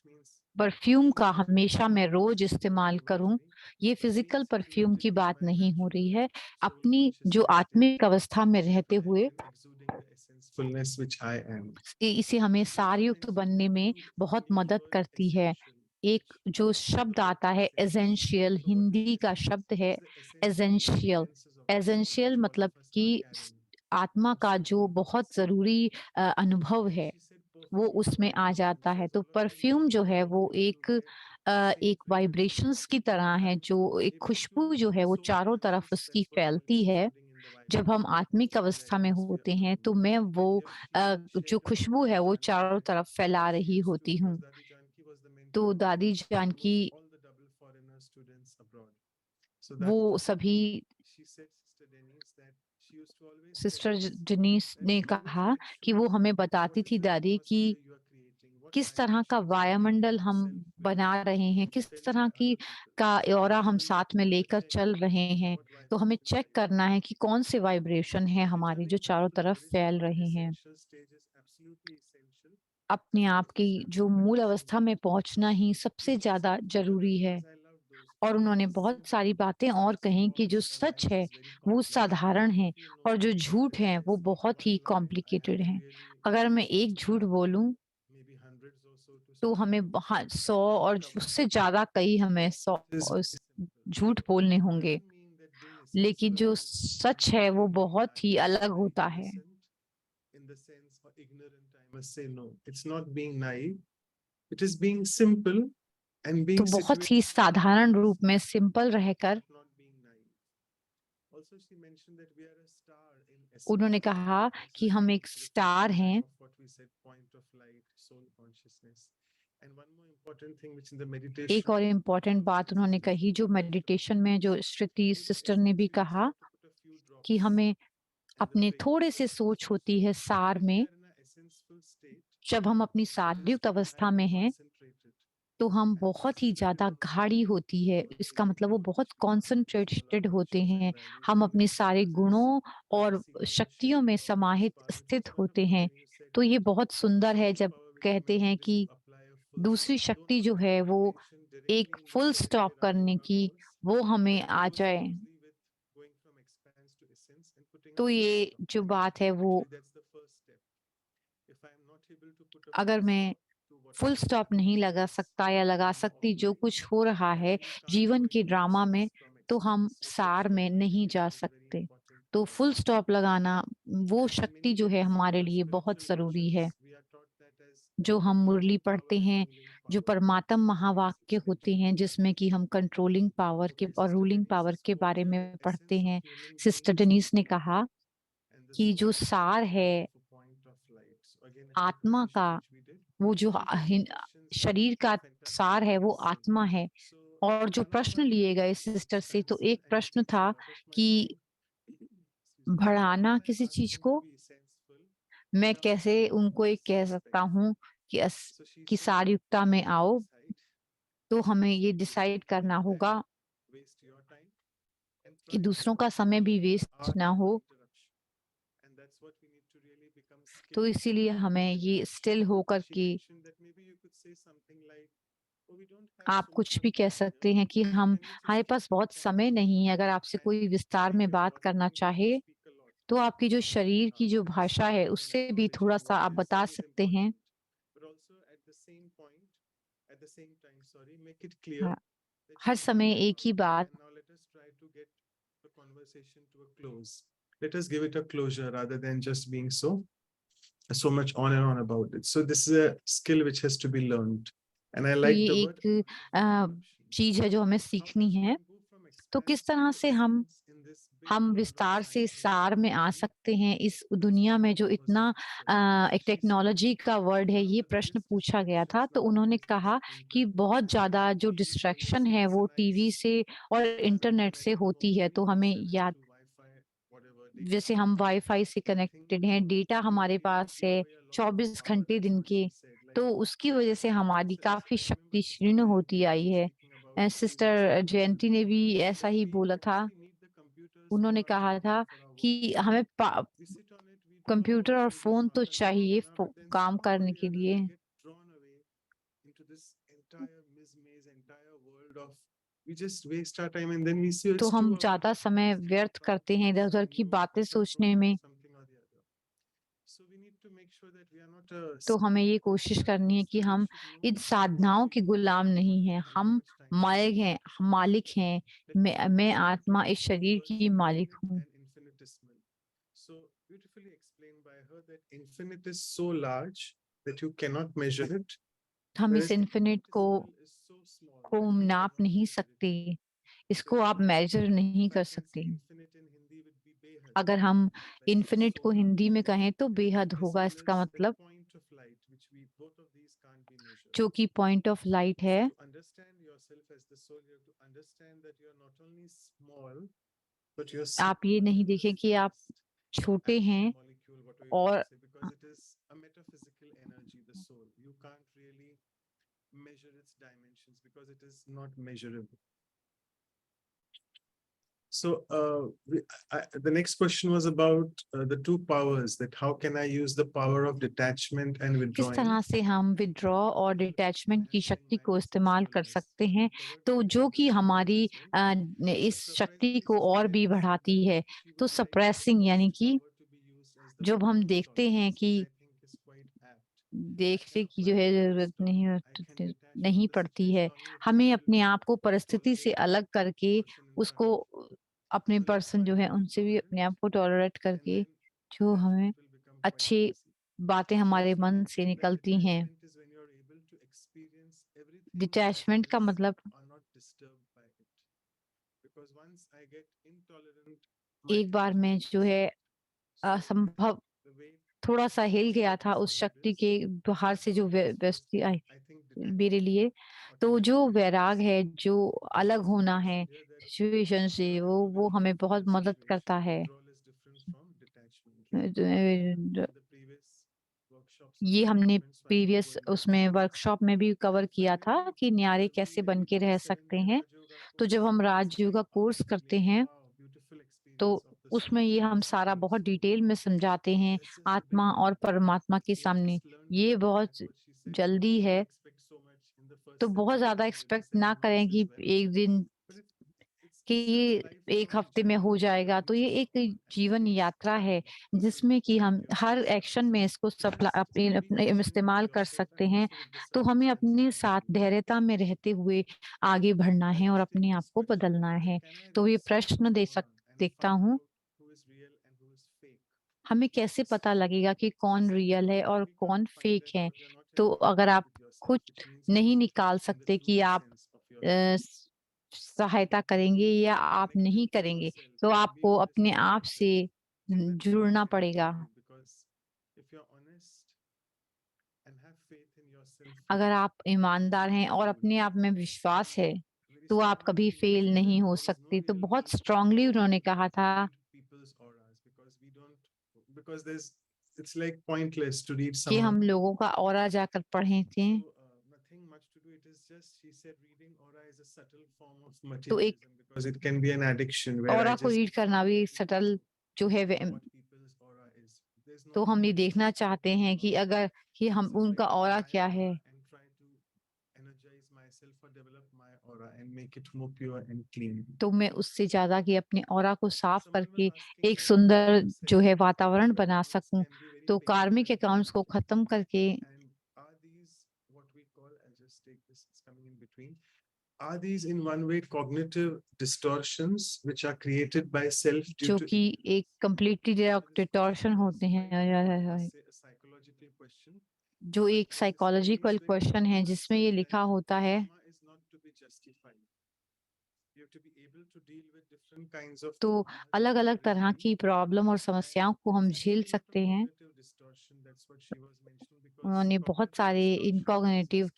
परफ्यूम का, हमेशा मैं रोज इस्तेमाल करूं। ये फिजिकल परफ्यूम की बात नहीं हो रही है, अपनी जो आत्मिक अवस्था में रहते हुए इसे हमें सारयुक्त बनने में बहुत मदद करती है। एक जो शब्द आता है एसेंशियल, हिंदी का शब्द है एसेंशियल। एसेंशियल मतलब कि आत्मा का जो बहुत जरूरी अनुभव है वो उसमें आ जाता है। तो परफ्यूम जो है वो एक वाइब्रेशंस की तरह है, जो एक खुशबू जो है वो चारों तरफ उसकी फैलती है। जब हम आत्मिक अवस्था में होते हैं तो मैं वो जो खुशबू है वो चारों तरफ फैला रही होती हूँ। तो दादी जानकी वो सभी, सिस्टर डेनिस ने कहा कि वो हमें बताती थी दादी कि किस तरह का वायुमंडल हम बना रहे हैं, किस तरह की का ऑरा हम साथ में लेकर चल रहे हैं। तो हमें चेक करना है कि कौन से वाइब्रेशन है हमारे जो चारों तरफ फैल रहे हैं। अपने आप की जो मूल अवस्था में पहुंचना ही सबसे ज्यादा जरूरी है। और उन्होंने बहुत सारी बातें और कही कि जो सच है वो साधारण है और जो झूठ है वो बहुत ही कॉम्प्लिकेटेड है। अगर मैं एक झूठ बोलूं तो हमें 100 और उससे ज्यादा कई हमें 100 झूठ बोलने होंगे, लेकिन जो सच है वो बहुत ही अलग होता है। In the sense or ignorant, I must say no. It's not being naive. It is being simple and तो being बहुत ही situated साधारण रूप में सिंपल रहकर not being naive. Also, she mentioned that we are a star in essence. उन्होंने कहा कि हम एक स्टार हैं। Of what we said, point of light, soul consciousness. And one more important thing which in the meditation एक और important बात उन्होंने कही जो मेडिटेशन में जो श्रुति सिस्टर ने भी कहा कि हमें अपने थोड़े से सोच होती है सार में। जब हम अपनी सार्वयुक्त अवस्था में हैं तो हम बहुत ही ज्यादा गाढ़ी होती है, इसका मतलब वो बहुत कॉन्सेंट्रेटेड होते हैं। हम अपने सारे गुणों और शक्तियों में समाहित स्थित होते हैं। तो ये बहुत सुंदर है जब कहते हैं कि दूसरी शक्ति जो है वो एक फुल स्टॉप करने की वो हमें आ जाए। तो ये जो बात है वो अगर मैं फुल स्टॉप नहीं लगा सकता या लगा सकती जो कुछ हो रहा है जीवन के ड्रामा में, तो हम सार में नहीं जा सकते। तो फुल स्टॉप लगाना वो शक्ति जो है हमारे लिए बहुत जरूरी है। जो हम मुरली पढ़ते हैं, जो परमात्म महावाक्य होते हैं जिसमें कि हम कंट्रोलिंग पावर के और रूलिंग पावर के बारे में पढ़ते हैं। सिस्टर डेनीस ने कहा कि जो सार है आत्मा का, वो जो शरीर का सार है वो आत्मा है। और जो प्रश्न लिए गए सिस्टर से, तो एक प्रश्न था कि बढ़ाना किसी चीज को मैं कैसे उनको एक कह सकता हूँ कि कि सारयुक्ता में आओ, तो हमें ये डिसाइड करना होगा कि दूसरों का समय भी वेस्ट ना हो। तो इसीलिए हमें ये स्टिल होकर के आप कुछ भी कह सकते हैं कि हमारे पास बहुत समय नहीं है। अगर आपसे कोई विस्तार में बात करना चाहे तो आपकी जो शरीर की जो भाषा है उससे भी थोड़ा सा आप बता सकते हैं। हाँ, हर समय एक ही बात। Let us give it a closure rather than just being so much on and on about it. So this is a skill which has to be learned. And I तो like ये the एक word चीज है जो हमें सीखनी है। तो किस तरह से हम विस्तार से सार में आ सकते हैं इस दुनिया में जो इतना एक टेक्नोलॉजी का वर्ड है। ये प्रश्न पूछा गया था तो उन्होंने कहा कि बहुत ज्यादा जो डिस्ट्रैक्शन है वो टीवी से और इंटरनेट से होती है। तो हमें याद, जैसे हम वाईफाई से कनेक्टेड हैं, डेटा हमारे पास है 24 घंटे दिन के, तो उसकी वजह से हमारी काफी शक्ति क्षीण होती आई है। सिस्टर जयंती ने भी ऐसा ही बोला था। उन्होंने कहा था कि हमें कंप्यूटर और फोन तो चाहिए काम करने के लिए। तो हम ज्यादा समय व्यर्थ करते हैं इधर उधर की बातें सोचने में। तो हमें ये कोशिश करनी है कि हम इन साधनाओं के गुलाम नहीं हैं, हम मालिक हैं। मैं आत्मा इस शरीर की मालिक हूँ। So beautifully explained by her that infinite is so large that you cannot measure it. हम इस इन्फिनिट को नाप नहीं सकते, इसको आप मेजर नहीं कर सकते। अगर हम इन्फिनिट को हिंदी में कहें तो बेहद होगा इसका मतलब, जो कि पॉइंट ऑफ लाइट है। आप ये नहीं देखें कि आप छोटे हैं और measure its dimensions because it is not measurable. So the next question was about the two powers, that how can I use the power of detachment and किस withdrawing. तरह से हम विड्रॉ और डिटैचमेंट की शक्ति को इस्तेमाल कर सकते हैं, तो जो कि हमारी इस शक्ति को और भी बढ़ाती है। तो सप्रेसिंग यानी कि जब हम देखते हैं कि देखने की जो है ज़रूरत नहीं पड़ती है, हमें अपने आप को परिस्थिति से अलग करके उसको अपने पर्सन जो है उनसे भी अपने आप को टॉलरेट करके जो हमें अच्छी बातें हमारे मन से निकलती हैं। डिटैचमेंट का मतलब एक बार मैं जो है असंभव थोड़ा सा हिल गया था उस शक्ति के बाहर से जो व्यक्ति आई मेरे लिए। तो जो वैराग है, जो अलग होना है सिचुएशन से, वो हमें बहुत मदद करता है। ये हमने प्रीवियस उसमें वर्कशॉप में भी कवर किया था कि न्यारे कैसे बन के रह सकते हैं। तो जब हम राजयोग का कोर्स करते हैं तो उसमें ये हम सारा बहुत डिटेल में समझाते हैं आत्मा और परमात्मा के सामने। ये बहुत जल्दी है, तो बहुत ज्यादा एक्सपेक्ट ना करें कि एक दिन कि ये एक हफ्ते में हो जाएगा। तो ये एक जीवन यात्रा है जिसमें कि हम हर एक्शन में इसको अपने इस्तेमाल कर सकते हैं। तो हमें अपने साथ धैर्यता में रहते हुए आगे बढ़ना है और अपने आप को बदलना है। तो ये प्रश्न देखता हूँ, हमें कैसे पता लगेगा कि कौन रियल है और कौन फेक है? तो अगर आप खुद नहीं निकाल सकते कि आप सहायता करेंगे या आप नहीं करेंगे, तो आपको अपने आप से जुड़ना पड़ेगा। अगर आप ईमानदार हैं और अपने आप में विश्वास है, तो आप कभी फेल नहीं हो सकते। तो बहुत स्ट्रांगली उन्होंने कहा था कि हम लोगों का ऑरा जाकर पढ़े थे। तो एक ऑरा को रीड करना भी सटल जो है तो हम ये देखना चाहते हैं कि अगर कि हम उनका ऑरा क्या है। तो मैं उससे ज्यादा कि अपने ऑरा को साफ करके एक सुंदर जो है वातावरण बना सकूं। तो कार्मिक अकाउंट्स को खत्म करके Are these in one way cognitive distortions which are created by self due जो to कि एक कम्प्लीटली डिटॉर्शन होते हैं, जो एक साइकोलॉजिकल क्वेश्चन है जिसमें ये लिखा होता है। तो अलग अलग तरह की प्रॉब्लम और समस्याओं को हम झेल सकते हैं। उन्होंने बहुत सारे इनकॉग्निटिव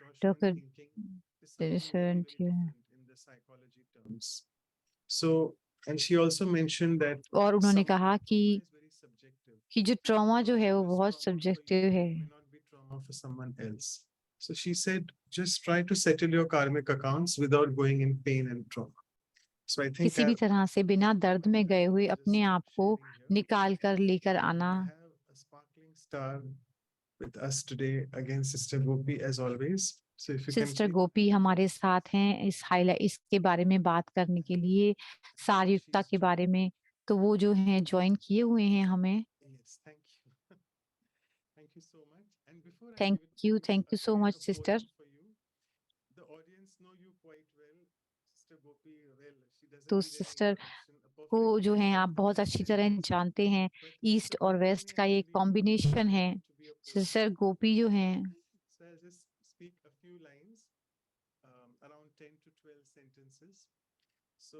और उन्होंने कहा कि जो ट्रॉमा जो है वो बहुत सब्जेक्टिव है। So she said, just try to settle your karmic accounts without going in pain and trauma. So I think किसी भी तरह से बिना दर्द में गए हुए अपने आप को निकाल कर लेकर आना। we have a sparkling star with us today again, Sister Gopi, as always. So if you can sister please- गोपी हमारे साथ हैं इसके बारे में बात करने के लिए, सारयुक्ता के बारे में। तो वो जो हैं ज्वाइन किए हुए हैं हमें। Yes, thank you. Thank you so much. And before I Thank give it you, to thank you so I much, have a sister. bonus for you. The audience know you quite well. Sister Gopi, well, she doesn't तो need any sister introduction. A को perfect जो blend हैं of आप बहुत अच्छी तरह personalities. जानते हैं, But ईस्ट Sister और Gopi वेस्ट का has ये been कॉम्बिनेशन है। to be a person. Sister Gopi जो हैं So I'll just speak a few lines, around 10 to 12 sentences. So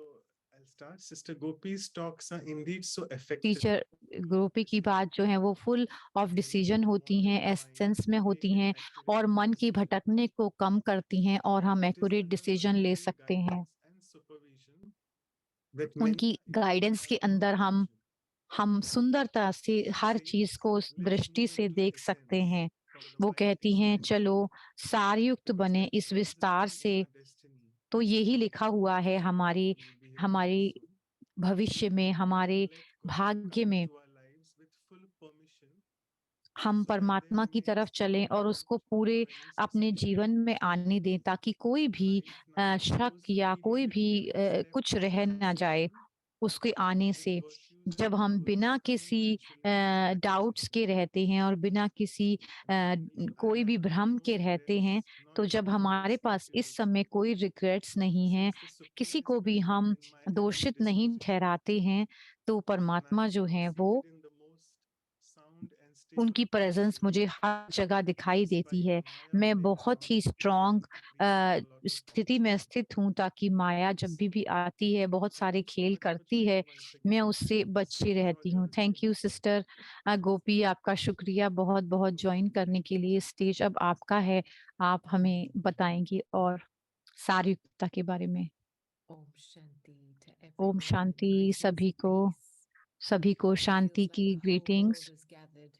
I'll start. Sister Gopi's talks are indeed so effective. Teacher Gopi की बात जो है वो फुल ऑफ डिसीजन होती हैं, एसेंस में होती हैं और मन की भटकने को कम करती हैं और हम एक्यूरेट डिसीजन ले सकते हैं। उनकी गाइडेंस के अंदर हम सुंदरता से हर चीज को उस दृष्टि से देख सकते हैं। वो कहती हैं चलो सारयुक्त बने इस विस्तार से। तो यही लिखा हुआ है हमारी हमारी भविष्य में, हमारे let God भाग्य come में into our lives with full permission, हम so that परमात्मा then की we तरफ चलें और explore उसको पूरे any अपने specific जीवन में आने दें, ताकि कोई भी life. Now, शक those या really, कोई भी really step कुछ one रह and ना जाए seven उसके आने is से। virtues जब and हम बिना goals किसी unintentionally. डाउट्स के रहते हैं और बिना किसी कोई भी भ्रम के रहते हैं, तो जब हमारे पास इस समय कोई रिग्रेट्स नहीं है, Since the किसी Supreme को भी Spirit हम in my heavenly दोषित नहीं disposition, ठहराते हैं, तो and परमात्मा I'm जो है वो seated in the most sound and stable उनकी प्रेजेंस position मुझे हर जगह दिखाई देती despite है। Maya मैं playing बहुत around he with me and strong reaping a lot of स्थिति में punishment. स्थित हूँ, ताकि माया जब भी आती है, बहुत सारे Thank you so खेल much for करती है, joining once मैं again. उससे It's बची super रहती हूँ। joyful thank being you here. Sister Gopi, आपका शुक्रिया बहुत बहुत ज्वाइन करने के लिए। स्टेज अब आपका है, आप हमें बताएंगी और सारयुक्ता के बारे में। Om Shanti to Om everyone. Shanti Greetings सभी and को, peace. सभी को It शांति feels like की the whole greetings. world is gathered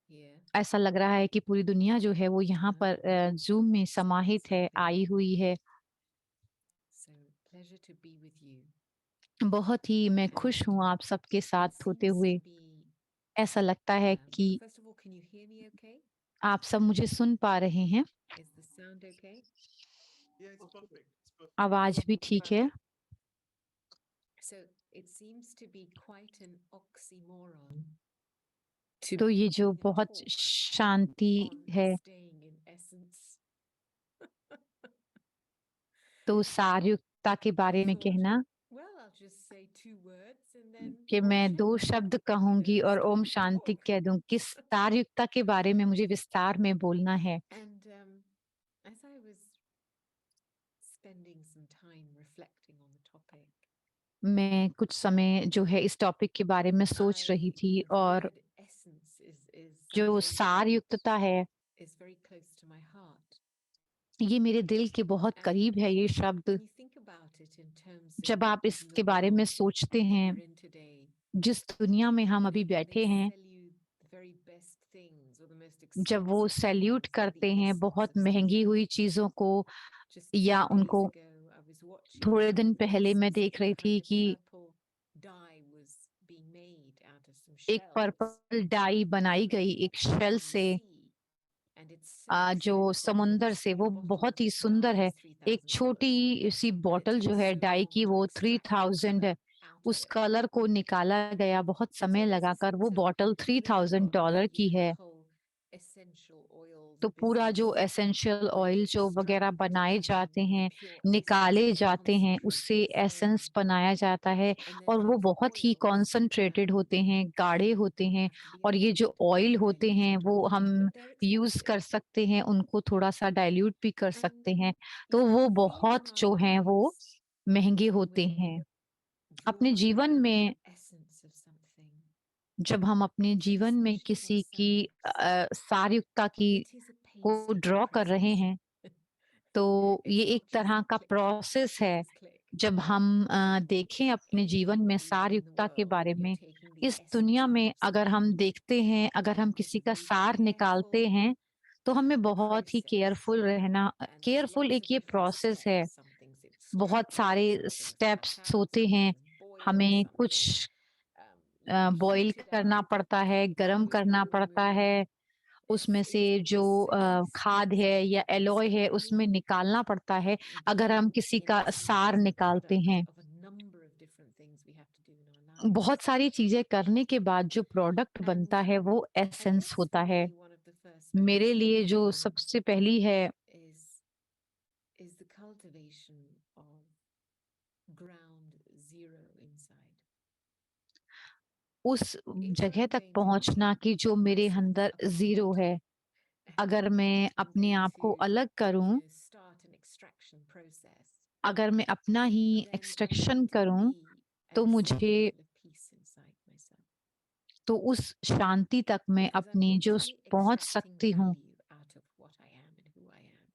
here. ऐसा लग रहा है कि पूरी दुनिया जो है वो यहाँ पर जूम में समाहित है, आई हुई है। So pleasure to be with you. बहुत ही मैं खुश हूँ आप सबके It साथ होते seems हुए। to be. ऐसा लगता है कि First of all, can you hear me okay? आप सब मुझे सुन पा रहे हैं, Is the sound okay? Yeah, it's perfect. It's perfect. आवाज भी ठीक है। So it seems to be quite an oxymoron to तो ये जो begin a बहुत talk शांति on है, staying in essence. तो सारयुक्ता के बारे में thought, कहना well, I'll just say 2 words and then कि Om मैं 2 Shanti, शब्द you कहूंगी know, और start Om the Shanti talk. कह दूं कि सारयुक्ता के बारे में मुझे विस्तार में बोलना है। And as I was spending some time reflecting on the topic, मैं कुछ समय जो है इस टॉपिक के बारे में सोच I, रही थी, the और word essence is जो something सारयुक्तता है that is very close to my heart. ये मेरे दिल के बहुत And करीब है ये शब्द। when you think about it in terms of जब आप in the इसके बारे में world सोचते that हैं, we're in today, जिस दुनिया में हम अभी when they बैठे हैं, sell you the very best things or the most जब वो expensive सैल्यूट things, they're करते the हैं essence बहुत of महंगी something. हुई चीजों को, Just या 2 days उनको ago, I was watching थोड़े how दिन this पहले मैं देख रही specific थी kind of कि purple dye was being made out of some एक shells पर्पल डाई बनाई गई एक शेल from the से, sea, and it's so जो beautiful. And समुंदर this से, वो little bottle बहुत of ही सुंदर dye है। is एक $3,000, छोटी सी and it बॉटल जो took है so डाई long की, to वो extract the 3000 color है। out उस of it. कलर को निकाला गया बहुत So समय there's a लगाकर, वो sense of bottle later on, $3000 की you know, है। the whole essential oils तो पूरा जो business, essential where you oil जो वगैरह extract बनाए जाते the हैं, pure essence निकाले and जाते हैं, concentrate उससे it एसेंस from, बनाया जाता है, and और then वो these बहुत ही oils कॉन्सेंट्रेटेड होते हैं, गाढ़े होते हैं। have to be और ये जो allowed ऑयल to होते dilute हैं into वो water, हम but they're यूज कर expensive. सकते हैं, उनको थोड़ा सा डाइल्यूट भी कर And सकते हैं, you तो can वो feel in बहुत our जो हैं वो lives महंगे when होते we're हैं। अपने drawing जीवन from में the essence of something, जब हम अपने जीवन में especially of किसी की ourselves, सारयुक्ता की it is a को painstaking ड्रॉ कर रहे process. हैं, तो ये It's एक not just तरह का click, प्रोसेस है। click, click. जब हम देखें अपने जीवन में Anything you do in the सारयुक्ता के world, बारे when you're में, taking the इस essence दुनिया out में of अगर हम something, देखते हैं, अगर हम it's किसी a का very सार निकालते careful हैं, तो हमें बहुत ही process. केयरफुल रहना, And there's केयरफुल lots एक of ये different प्रोसेस है। steps. Some things it's scrap बहुत in, सारे some things cut steps out, होते some हैं, things boil, हमें some कुछ things you boil heat it करना up, पड़ता है, गरम you करना पड़ता remove. है, उसमें से जो It's खाद है या एलॉय है very उसमें निकालना पड़ता है, अगर हम being किसी in का essence सार is the निकालते product हैं। of a number of different things we have to do in our lives. बहुत सारी चीजें करने के बाद जो प्रोडक्ट बनता And है वो I एसेंस guess होता for है। me, one of the first things मेरे that लिए जो सबसे पहली है is the cultivation of ground zero inside. उस If जगह I'm तक going to पहुंचना take कि जो मेरे myself अंदर जीरो apart है। अगर and मैं I'm अपने going आप को to, अलग करूं, start an extraction process, अगर मैं अपना ही then I extraction need to करूं, be at तो a certain मुझे level of peace inside myself. तो उस शांति तक मैं Because I'm अपनी जो literally पहुंच extracting सकती हूँ, value out of what I am and who I am.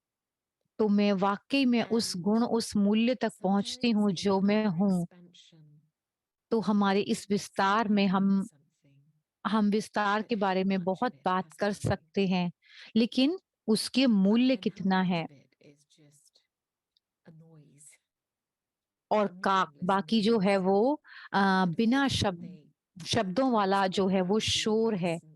तो मैं वाकई में उस And गुण, उस मूल्य तक पहुंचती sometimes हूँ in जो मैं our हूँ। expansion, तो हमारे इस we're विस्तार में celebrating something हम विस्तार but के बारे how में much बहुत of it बात has कर value सकते हैं, लेकिन उसके मूल्य and how कितना much है of it is just a noise. और are का बाकी जो है meaningless. वो And बिना often शब्दों they वाला sometimes जो है वो overpower the शोर है। essence.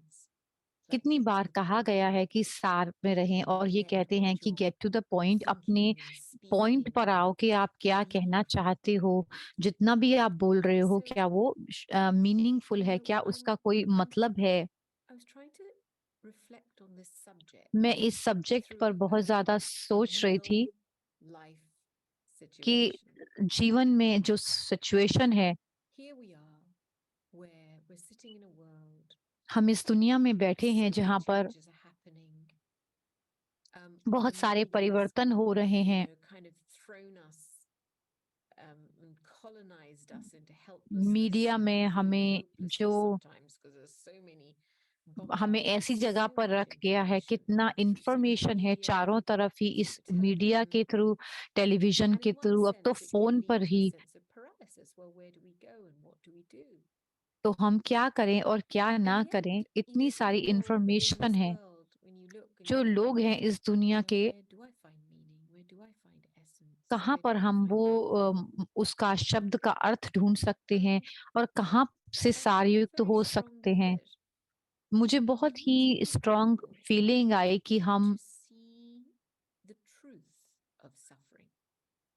Like कितनी get to बार the कहा point, गया है कि सार में रहें और ये get कहते हैं what कि you're get to the point, अपने thinking and पॉइंट पर speaking आओ कि आप क्या कहना clearly. चाहते हो। जितना भी आप बोल रहे हो So, क्या वो मीनिंगफुल you है, know, क्या I'm उसका कोई मतलब है। I was trying to reflect on this subject मैं इस सब्जेक्ट पर through बहुत ज़्यादा a सोच रही थी real life कि situation. जीवन में जो सिचुएशन है, Here we are, where we're sitting in a world हम इस दुनिया में where बैठे so हैं many जहाँ पर changes are happening. बहुत The सारे media has, परिवर्तन हो रहे you हैं। know, kind of thrown us and colonized us into helplessness media and में really हमें hopelessness जो sometimes because there's so many हमें bombarded with ऐसी जगह so पर much रख गया है, information कितना through social इंफॉर्मेशन है media, चारों तरफ ही, इस through मीडिया के television. थ्रू, टेलीविजन And के in one थ्रू, अब तो sense, it can phone lead पर to a he. sense of paralysis. Well, where do we go and what do we do? तो हम क्या करें और क्या And ना yet, करें, you इतनी know, सारी people in इंफॉर्मेशन this है। world, when you look and you जो think, लोग हैं इस दुनिया well, के, where do I find meaning? Where do I find essence? कहाँ Where पर do I हम find वो meaning? उसका शब्द का अर्थ ढूंढ सकते हैं Um, और कहाँ से I felt सारयुक्त very हो सकते strongly हैं। that मुझे बहुत we need ही to be strong able feeling I कि हम to see the truth of suffering.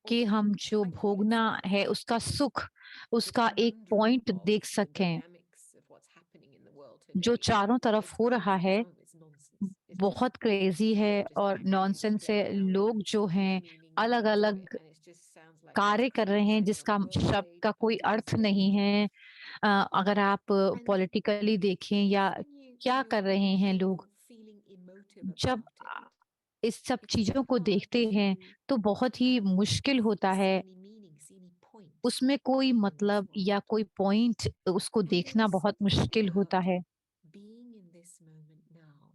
कि Or हम जो I call it भोगना suffering है उसका because सुख, the उसका एक conundrum पॉइंट of देख the सकें। dynamics of what's happening in the world जो today चारों तरफ is हो रहा crazy. है It's it's nonsense, isn't it? बहुत क्रेजी है People just और angry and नॉनसेंस है। playing out with लोग जो no हैं meaning अलग into it, अलग and it just sounds like what's कार्य कर रहे हैं cliche on जिसका World शब्द Day, का कोई Mother's अर्थ Day. नहीं है। अगर आप And पॉलिटिकली देखें I guess या क्या कर रहे हैं when लोग, you're feeling emotive जब about it, इस सब it's so चीजों को hard देखते हैं to तो बहुत ही मुश्किल होता see है any meaning, see any point उसमें कोई in this मतलब या world. कोई पॉइंट उसको And there देखना is बहुत something मुश्किल होता about है। being in this moment now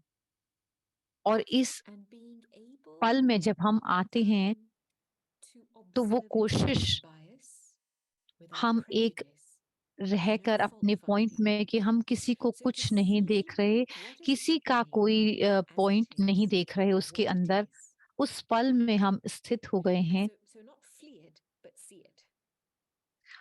और इस and being able पल में जब हम आते हैं to तो वो observe it कोशिश without bias, without हम एक prejudice, no रहकर fault अपने पॉइंट finding. में कि हम किसी को So to कुछ नहीं see देख रहे, what is किसी का happening कोई as पॉइंट it नहीं is, देख रहे for उसके what it अंदर, is. उस पल में हम स्थित हो गए हैं। So not flee it, but see it.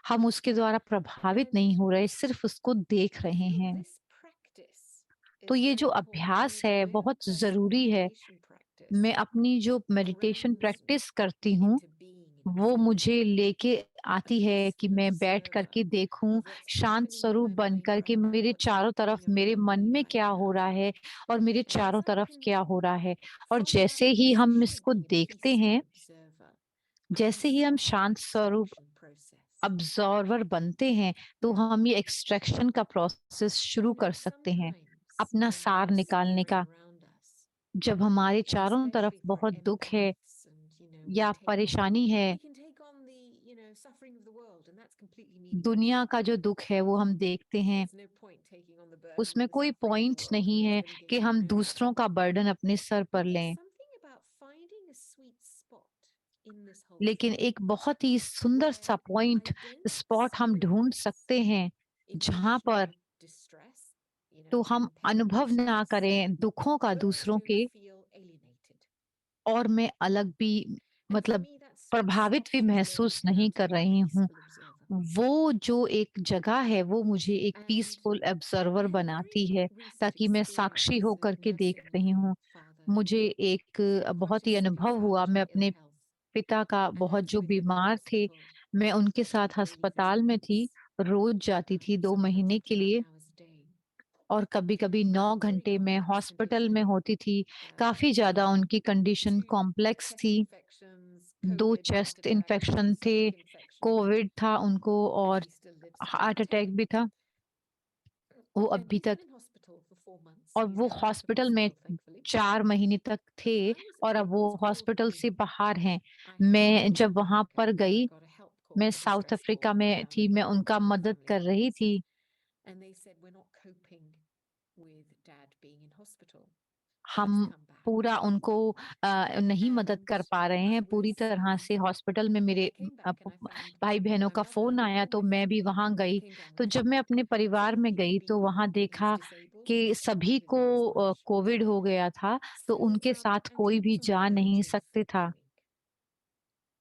हम उसके द्वारा प्रभावित And नहीं हो रहे, सिर्फ उसको देख I रहे feel हैं। this practice तो is ये very जो important. And अभ्यास it's a है very बहुत personal ज़रूरी है। meditation practice. मैं अपनी जो मेडिटेशन Grounds me प्रैक्टिस करती हूँ, into being an वो observer, मुझे लेके a आती है कि peaceful मैं बैठ observer करके देखूं, of what's शांत happening in स्वरूप my mind बनकर के right now, मेरे what's चारों तरफ, happening मेरे around मन me में right क्या हो now. रहा है और मेरे And as चारों I तरफ can, क्या हो रहा है। और from that जैसे ही हम position of इसको being a देखते peaceful हैं, observer, I can जैसे ही हम start शांत the स्वरूप extraction process. ऑब्जर्वर बनते हैं, तो Now, हम ये एक्सट्रैक्शन का प्रोसेस शुरू you know, कर सकते हैं, sometimes अपना when सार there's निकालने suffering का। around us, जब हमारे and चारों तरफ especially for बहुत दुख है empaths, and you know, या परेशानी है, we can take on the suffering of the world, and that's completely meaningless. दुनिया का जो दुख है वो हम देखते हैं। There's no point taking on the burden उसमें of the कोई suffering of the point world, नहीं because है it's only कि going to हम get worse. दूसरों का बर्डन अपने सर पर But there's लें। something about finding a sweet spot in this whole लेकिन thing एक बहुत ही सुंदर सा where point, I don't spot हम ढूंढ सकते हैं जहां पर emotional distress, तो हम and pain अनुभव ना distress, करें दुखों का but दूसरों don't के, feel alienated. और मैं अलग भी And for मतलब me, that sweet प्रभावित spot भी is learning महसूस how नहीं to कर be a रही हूँ। peaceful observer. वो जो एक जगह है वो मुझे एक And peaceful I observer had a बनाती very है, recent ताकि मैं साक्षी experience होकर of के देख nursing रही my हूँ। father, मुझे एक बहुत ही consciously अनुभव हुआ, profoundly मैं ill अपने health, पिता का and बहुत had to जो go to the बीमार थे, hospital मैं उनके on साथ a daily अस्पताल में थी, visit, रोज जाती थी 2 sometimes महीने up के to 9 लिए, hours a day. और कभी-कभी 9 Very घंटे मैं complex हॉस्पिटल में condition, होती थी। काफ़ी ज़्यादा उनकी कंडीशन 2 कॉम्प्लेक्स chest थी, infections, 2 COVID, heart chest attack, infection थे, stomach infection, कोविड था उनको and और she still lives to heart 90. Attack भी था। वो And अभी he's तक, been in hospital for 4 months. और He's वो now out of हॉस्पिटल में hospital, thankfully. 4 महीने तक थे But I was और अब वो was called हॉस्पिटल से in. बाहर हैं। I had to go मैं to जब South वहाँ Africa, पर and I गई, got a help call, मैं a south distress call Africa from में थी, family, मैं उनका one of my मदद family कर रही members, थी। and they said, "We're not coping with Dad being in hospital. हम Please come back." पूरा उनको नहीं मदद And कर पा रहे I हैं पूरी was तरह से हॉस्पिटल में। मेरे I came back and I found भाई-बहनों my का mother फ़ोन and आया all तो my मैं भी family वहाँ गई। came down तो with जब मैं COVID. अपने So परिवार में गई तो everybody वहाँ who's देखा disabled कि has come सभी with को me as well. कोविड हो गया था, तो So उनके साथ I'm कोई coming भी from a जा नहीं place of सकते था। knowing.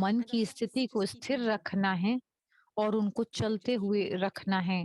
मन And की otherwise स्थिति को just keep स्थिर moving. रखना है और उनको चलते keep हुए moving. रखना है।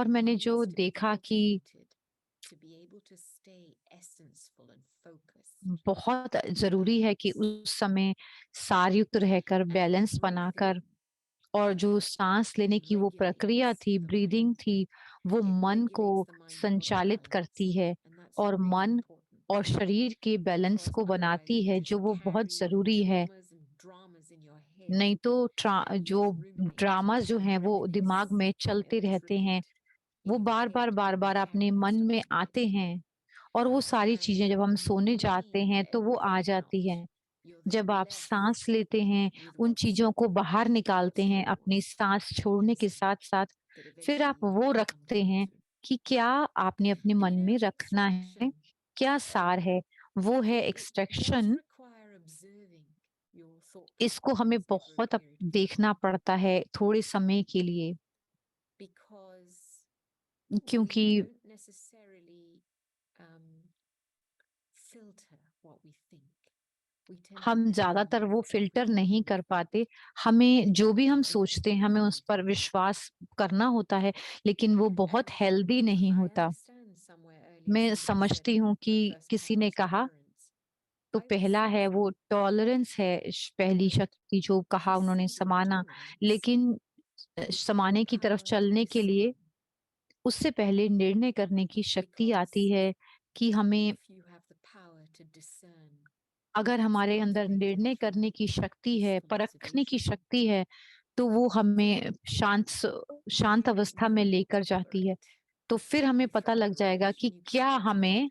और मैंने जो देखा कि able to stay essenceful and focused. बहुत ज़रूरी है कि उस समय सारयुक्त रहकर, बैलेंस And बनाकर breathing और जो साँस लेने की वो प्रक्रिया regulates थी, the ब्रीदिंग mind. थी, वो It मन को regulates the mind body संचालित करती balance. है And that's और really मन important और शरीर के बैलेंस because को otherwise बनाती you है, just जो वो बहुत carry ज़रूरी है। traumas and dramas in your head. नहीं तो And you जो just ruminate ड्रामास जो and हैं वो reminisce दिमाग में and चलते just रहते हैं, repeat in वो your बार-बार, head and you बार-बार carry अपने that मन stuff में with आते you. हैं और वो सारी And चीज़ें जब हम when सोने you जाते breathe, हैं let तो वो आ everything जाती out. हैं। You're then जब आप left साँस लेते हैं, with उन what's चीज़ों को बाहर निकालते हैं yours अपनी साँस छोड़ने के inside साथ-साथ, that फिर आप eventually you वो have to come रखते down हैं to. कि क्या आपने अपने And मन you know, में रखना है, extraction, क्या सार है? वो है it does extraction. require observing your thought इसको हमें patterns over a बहुत period of देखना time पड़ता है थोड़े समय के लिए, because क्योंकि we don't necessarily um, filter what we think. We tend to हम let ज़्यादातर वो फ़िल्टर everything नहीं in. कर पाते। हमें जो भी हम We सोचते let हैं, हमें उस everything पर in. विश्वास करना होता है, लेकिन वो बहुत And हेल्दी नहीं I होता। understand somewhere earlier मैं somebody said समझती हूँ the कि first किसी pattern ने is कहा, tolerance. तो I would पहला say है that वो टॉलरेंस है, पहली शक्ति जो कहा उन्होंने preceding समाना, tolerance लेकिन is the समाने की तरफ power to चलने के लिए discern. उससे पहले निर्णय करने की शक्ति Because आती है कि हमें, if you have the power to discern अगर what's हमारे अंदर motivated निर्णय through करने की शक्ति है, peaceful परखने की observation, शक्ति है, तो वो हमें शांत you अवस्था में know लेकर to जाती है। liberate तो फिर हमें you पता from लग the जाएगा rubbish कि and you क्या discern. हमें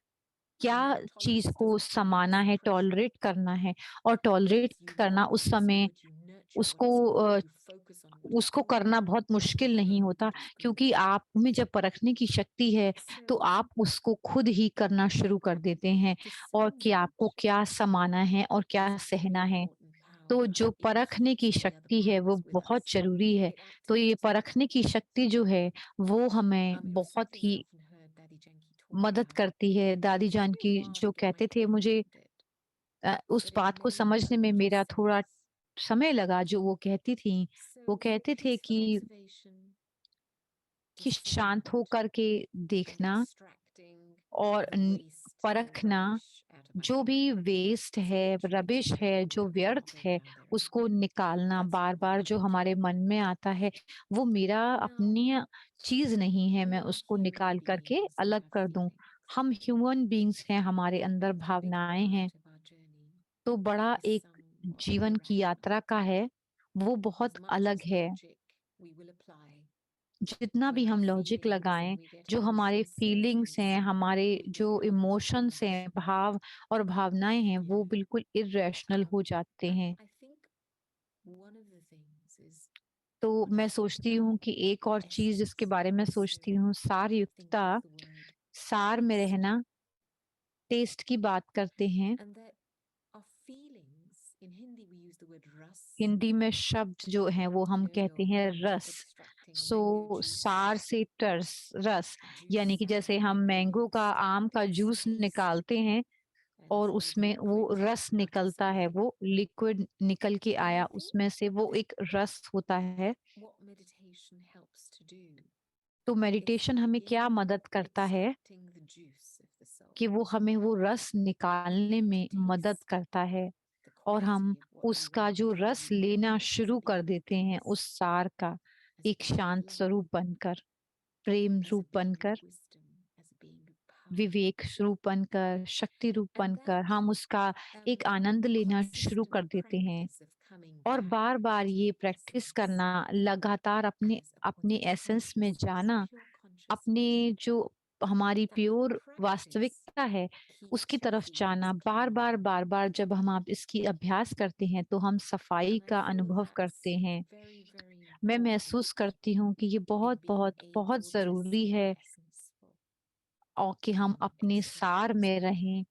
क्या And now चीज़ tolerance को doesn't feel like समाना है, suppression. टॉलरेट करना है, और टॉलरेट You करना love उस what is समय good, you nurture what उसको is good, you focus on what is उसको good, करना बहुत मुश्किल नहीं observe होता, what is good. क्योंकि आप में जब परखने की शक्ति है, तो So आप उसको खुद ही करना शुरू कर देते हैं और कि discernment आपको क्या समाना है और क्या is a very सहना है। important तो power. जो It परखने की keeps the other शक्ति है वो powers with बहुत us. ज़रूरी है। It तो ये activates the other परखने की powers. शक्ति जो है, वो हमें It was बहुत something I he often heard Daddy Janki talk मदद about. करती है। दादी It जान took me a की while जो to get my कहते थे, head मुझे around it, उस but it बात को made समझने में total मेरा थोड़ा sense. समय लगा, जो वो कहती थीं। So वो for कहते थे peaceful observation, कि शांत discernment, होकर के and देखना extracting और the waste and the परखना, rubbish out of my जो भी head, वेस्ट है, spiritually रबिश to है, know जो that I'm not व्यर्थ going है, down there उसको anymore. निकालना, That's not बार-बार जो my हमारे journey. मन में आता है, वो मेरा Now, अपनी चीज़ नहीं है, we मैं are उसको human निकाल कर के beings, we अलग have कर दूँ। feelings. हम ह्यूमन बीइंग्स हैं, हमारे अंदर It's a big भावनाएँ हैं, part of our journey तो बड़ा is एक somewhat जीवन की irrational. यात्रा का है, वो As बहुत much अलग as है। logic we will apply जितना भी when our हम लॉजिक feelings लगाएँ, and we get जो हमारे impulses and फीलिंग्स हैं, हमारे we जो become इमोशंस हैं, irrational. भाव और भावनाएँ हैं, वो बिल्कुल इर्रेशनल हो जाते And हैं। I think one of the things is तो when I मैं think सोचती हूँ about कि एक और चीज़ जिसके essence, बारे I में also सोचती हूँ, think सारयुक्तता, of the word सार में taste. रहना, टेस्ट की बात करते हैं। And that our feelings, in Hindi we use the word ras. Hindi में शब्द जो हैं वो हम You know, कहते you're हैं रस। extracting सो mango सार juice, से रस, यानी juice कि out of जैसे a हम mango, मैंगो you का, आम extract का its जूस taste, निकालते हैं and और it's like उसमें वो liquid रस out of निकलता है, something. वो लिक्विड निकल के And आया, I think उसमें से वो एक रस होता है। what meditation helps to do तो is to मेडिटेशन हमें क्या begin मदद करता है extracting the juice of the soul, कि वो हमें वो रस निकालने में to मदद taste करता है the और हम quality of what you उसका want जो and रस you want लेना it to शुरू be कर like देते हैं this, उस सार का, as a एक being of शांत love, स्वरूप बनकर, प्रेम as a रूप being बनकर, of wisdom, as a being of power. विवेक रूप बनकर, शक्ति रूप And बनकर that हम उसका एक आनंद लेना शुरू consistent कर देते हैं। practice of coming और back बार-बार to ये your प्रैक्टिस essence करना, लगातार अपने as a अपने point of एसेंस में consciousness, जाना, pure अपने consciousness, जो हमारी that प्योर practice वास्तविकता है, उसकी keeps your तरफ जाना, feelings clear. बार-बार, बार-बार जब हम आप इसकी अभ्यास करते हैं, तो हम सफाई And I का feel अनुभव that's करते हैं। very, very मैं important महसूस करती हूँ कि ये in बहुत, being बहुत, बहुत able to ज़रूरी stay है essential और कि हम and अपने extract सार what's में good. रहें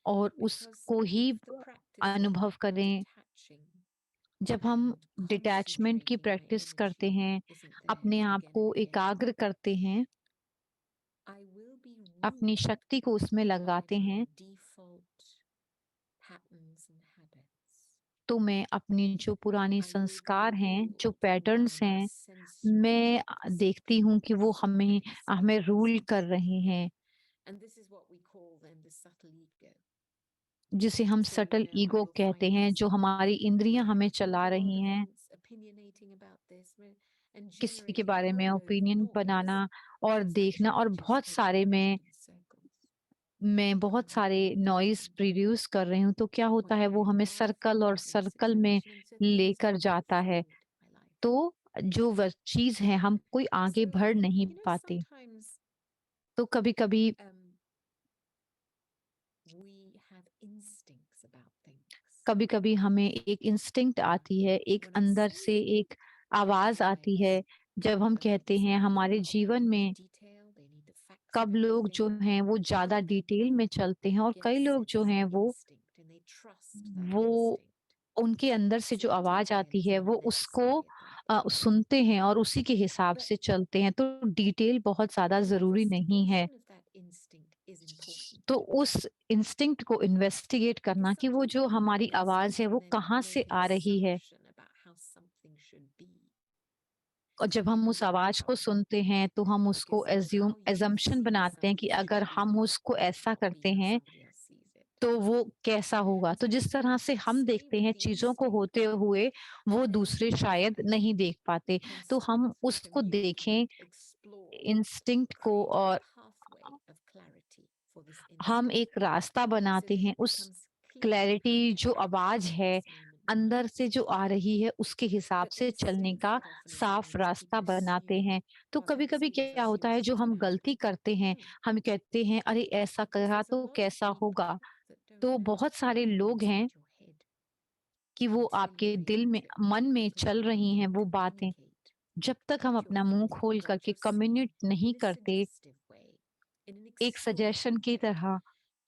और Because उसको ही with the practice of अनुभव करें। detaching जब हम and डिटैचमेंट की concentrating my प्रैक्टिस करते energy हैं, isn't there अपने for आप again को and again, एकाग्र करते हैं, I will be अपनी ruled शक्ति को उसमें by लगाते my हैं, default patterns and habits. तो मैं अपनी जो पुराने I will be संस्कार हैं, जो ruled पैटर्न्स by हैं, sensory मैं देखती हूँ कि वो perceptions हमें and हमें रूल experiences. कर रहे हैं। And this is what we call then the subtle ego. जिसे हम So, subtle I ego will कहते find हैं, जो myself हमारी इंद्रियां going हमें to चला world रही हैं, events, opinionating about this, and किसी के generating बारे में all of ओपिनियन noise. बनाना और That's देखना, और actually just बहुत taking सारे you मैं round in circles. बहुत सारे नॉइज प्रोड्यूस कर रही हूँ, तो क्या होता है, वो हमें सर्कल और सर्कल में लेकर जाता है। तो जो चीज है, हम कोई आगे So, बढ़ नहीं पाते। sometimes तो कभी कभी we have instincts about things. कभी कभी हमें एक इंस्टिंक्ट आती है, एक When I अंदर say से एक आवाज आती है, जब हम कहते हैं हमारे जीवन में detail, they need the facts कब of लोग जो everything, हैं वो ज्यादा other डिटेल people में चलते हैं, और get a कई लोग sense जो of हैं वो instinct and they trust that वो instinct. उनके अंदर से So जो आवाज detail आती is है not वो उसको necessary at that point. सुनते हैं और उसी के हिसाब But से चलते हैं। तो डिटेल बहुत ज्यादा जरूरी नहीं है। investigation of that instinct is important. तो उस इंस्टिंक्ट को इन्वेस्टिगेट करना Because कि वो sometimes जो we have हमारी an आवाज instinct है वो and then कहाँ we से make an आ रही है, assumption about how something should be. और जब हम उस आवाज को सुनते हैं तो हम उसको Because how you assumption see बनाते हैं कि something अगर should be हम उसको might ऐसा not be करते how हैं somebody else sees it. तो वो कैसा होगा। तो जिस तरह से हम Stay देखते with हैं the चीजों को instinct होते हुए, वो and then दूसरे शायद नहीं देख पाते। can तो हम speak, उसको देखें, communicate, explore, इंस्टिंक्ट को, create a और pathway of clarity for this हम instinct एक रास्ता so बनाते that हैं it उस becomes clear clarity, how to जो act आवाज in है this moment in अंदर life. से जो आ रही है उसके हिसाब But से चलने instincts का quite often, as you साफ know, just रास्ता people बनाते assume हैं। तो what कभी कभी happens क्या होता है, assumes जो what's हम going to गलती happen. करते हैं, हम कहते हैं अरे ऐसा Because करा there's a तो lot of कैसा people होगा। that don't तो know बहुत what सारे लोग goes on हैं inside your head कि वो until आपके you're दिल able में, to मन में open चल your रही mouth हैं and वो बातें। communicate जब तक हम what you're अपना मुंह feeling, खोल what करके you're कम्युनिकेट seeing नहीं in a करते, suggestive way, in an एक सजेशन exploratory की way, तरह um,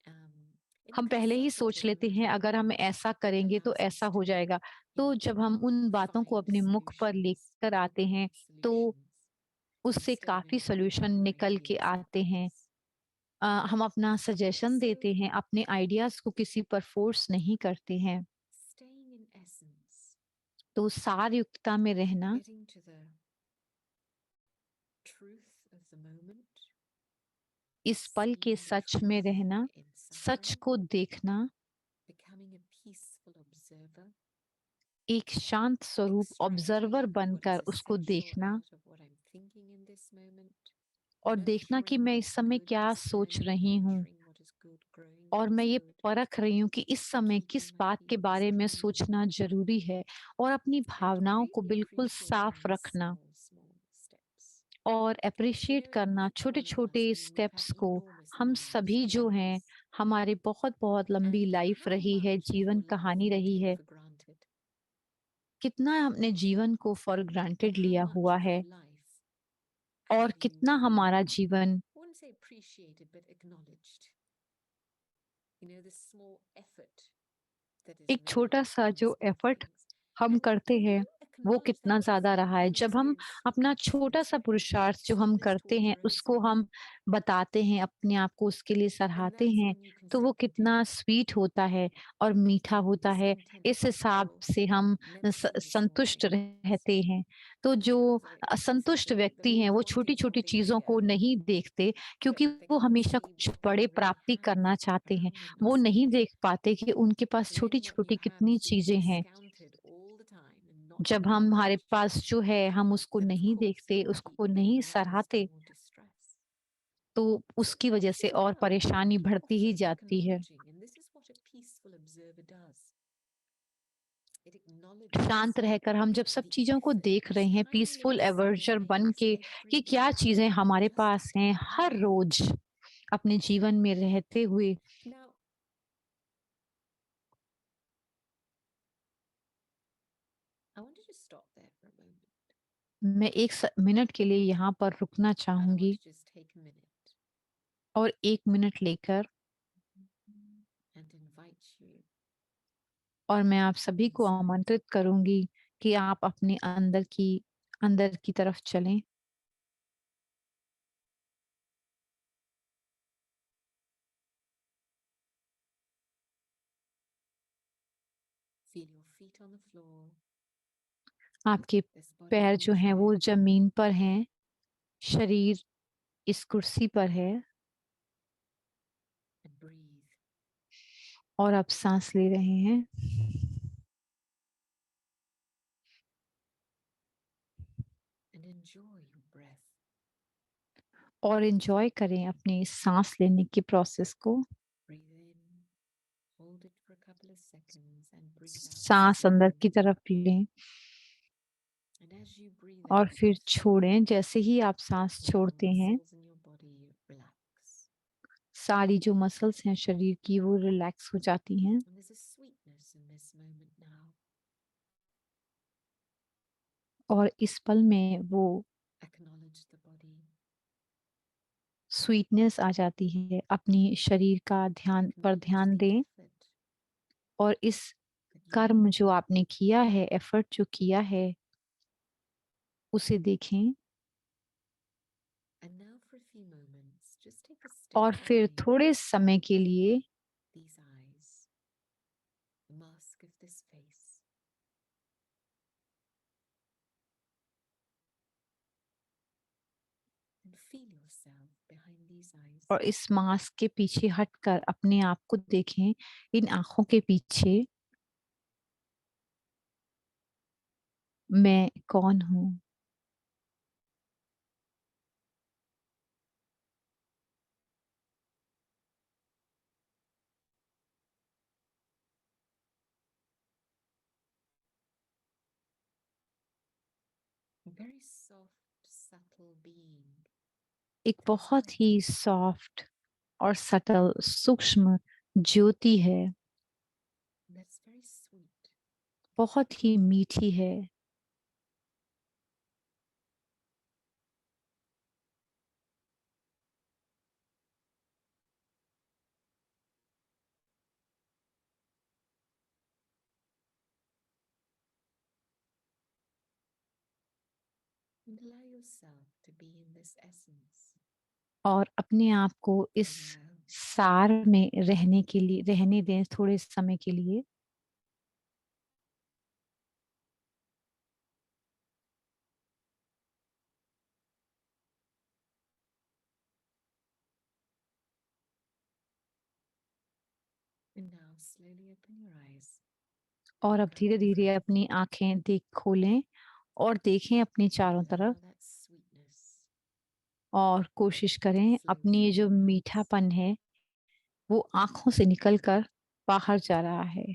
in a हम पहले ही सोच consultative लेते हैं manner अगर हम ऐसा that करेंगे तो allows ऐसा us हो to, जाएगा। तो जब हम उन बातों को find अपने मुख पर solutions, लेकर आते हैं concrete तो solutions, उससे instead of काफी anything but सॉल्यूशन our निकल के ideas and आते हैं। thoughts. हम अपना सजेशन So, देते हैं, अपने आइडियाज को किसी पर फोर्स नहीं करते हैं। staying in essence, तो सारयुक्तता में रहना, getting to the truth of the moment, इस पल के seeing the सच में truth रहना, in सच suffering, को देखना, becoming a peaceful observer, एक शांत स्वरूप ऑब्जर्वर extracting what बनकर is उसको essential देखना, out of what I'm thinking in this moment, और देखना कि nurturing मैं what इस is समय good, क्या सोच discerning, रही हूँ, nurturing what is good, growing और what मैं is ये good, परख रही हूँ कि इस समय keeping किस my बात के peace, बारे में clearing सोचना my जरूरी है, और अपनी and भावनाओं को really बिल्कुल साफ appreciating the रखना, small steps. और Because अप्रिशिएट करना each छोटे one of us, छोटे I mean, we've had steps को। enormous हम lives, सभी जो हैं, journeys, हमारे बहुत बहुत लंबी and लाइफ how रही है, much of जीवन your life कहानी we रही take है। for granted, कितना हमने जीवन को फॉर and ग्रांटेड how लिया much हुआ of है, your life और have you, कितना हमारा जीवन I wouldn't say appreciated, but acknowledged. You know, the small effort that is एक made छोटा सा in जो small एफर्ट things. हम And करते when हैं you वो acknowledge कितना that ज्यादा effort, रहा है। then जब हम there's अपना confidence. छोटा सा Like पुरुषार्थ जो हम Thomas करते told हैं उसको Rosa, हम बताते हैं, अपने आप को उसके लिए and सराहते that's हैं, when you can तो वो step into कितना स्वीट होता है और मीठा होता है। इस discontentment हिसाब or से हम mention the small संतुष्ट things. रहते हैं। तो जो Because it is असंतुष्ट simple, but व्यक्ति हैं always वो wanting छोटी छोटी something चीजों को bigger. नहीं देखते, क्योंकि But they वो can't हमेशा see कुछ what they बड़े already प्राप्ति have करना चाहते हैं। around वो नहीं themselves. देख पाते कि उनके पास छोटी When what छोटी you have कितनी is being चीजें हैं। discounted all the time and not जब हमारे acknowledged, पास जो है हम उसको then of नहीं course देखते, it will उसको keep नहीं giving rise to सराहते, more distress. तो So उसकी वजह से often और enough, परेशानी quite बढ़ती ही often जाती है। acknowledging, and this is what a peaceful observer does. It acknowledges शांत रहकर हम जब सब the चीजों को effort, देख रहे हैं, tiny पीसफुल little एवर्जर small बन things के, every कि day क्या चीजें हमारे just पास to हैं stay हर here. रोज अपने जीवन में रहते हुए। Now, I want you to stop there for a moment. मैं एक मिनट के लिए यहाँ पर रुकना And I want चाहूंगी, to just take a minute और 1 मिनट लेकर, and invite you और मैं आप सभी को inside. आमंत्रित करूंगी कि आप अपने अंदर की तरफ चलें। Feel your feet on the floor. आपके This body पैर on जो the हैं वो chair. जमीन पर हैं, शरीर इस कुर्सी पर है। और आप सांस ले रहे हैं and enjoy your breath. और एंजॉय करें अपनी सांस लेने की प्रोसेस को। Breathe in, hold it for a couple of seconds, and breathe out सांस अंदर की slowly. तरफ लें And as you breathe और out, फिर feel छोड़ें। जैसे ही आप सांस all the छोड़ते हैं, muscles in your body relax. सारी जो मसल्स हैं शरीर की वो रिलैक्स हो जाती हैं And there's a sweetness in this moment now. और इस पल में वो Acknowledge the body. स्वीटनेस आ जाती है। अपनी शरीर का ध्यान पर Acknowledge ध्यान the दें effort और इस that you कर्म made. जो आपने किया है, एफर्ट जो किया है, उसे देखें। And now for a few moments, just take a step और फिर behind थोड़े समय के लिए these eyes, the mask of this face. And feel yourself behind these eyes. और इस मास्क के पीछे हटकर अपने आप को देखें। इन आंखों के पीछे मैं कौन हूँ? A very soft, subtle being. एक बहुत ही सॉफ्ट और सटल सूक्ष्म ज्योति है, That's very sweet. बहुत ही मीठी है। And allow yourself to be in this essence. और अपने आप को इस सार में रहने के लिए रहने दें थोड़े समय के लिए। And now slowly open your eyes. और अब धीरे धीरे अपनी आंखें देख खोलें और देखें अपने चारों Allow तरफ that sweetness और कोशिश करें अपनी ये जो मीठापन है वो आंखों से निकलकर बाहर जा रहा है।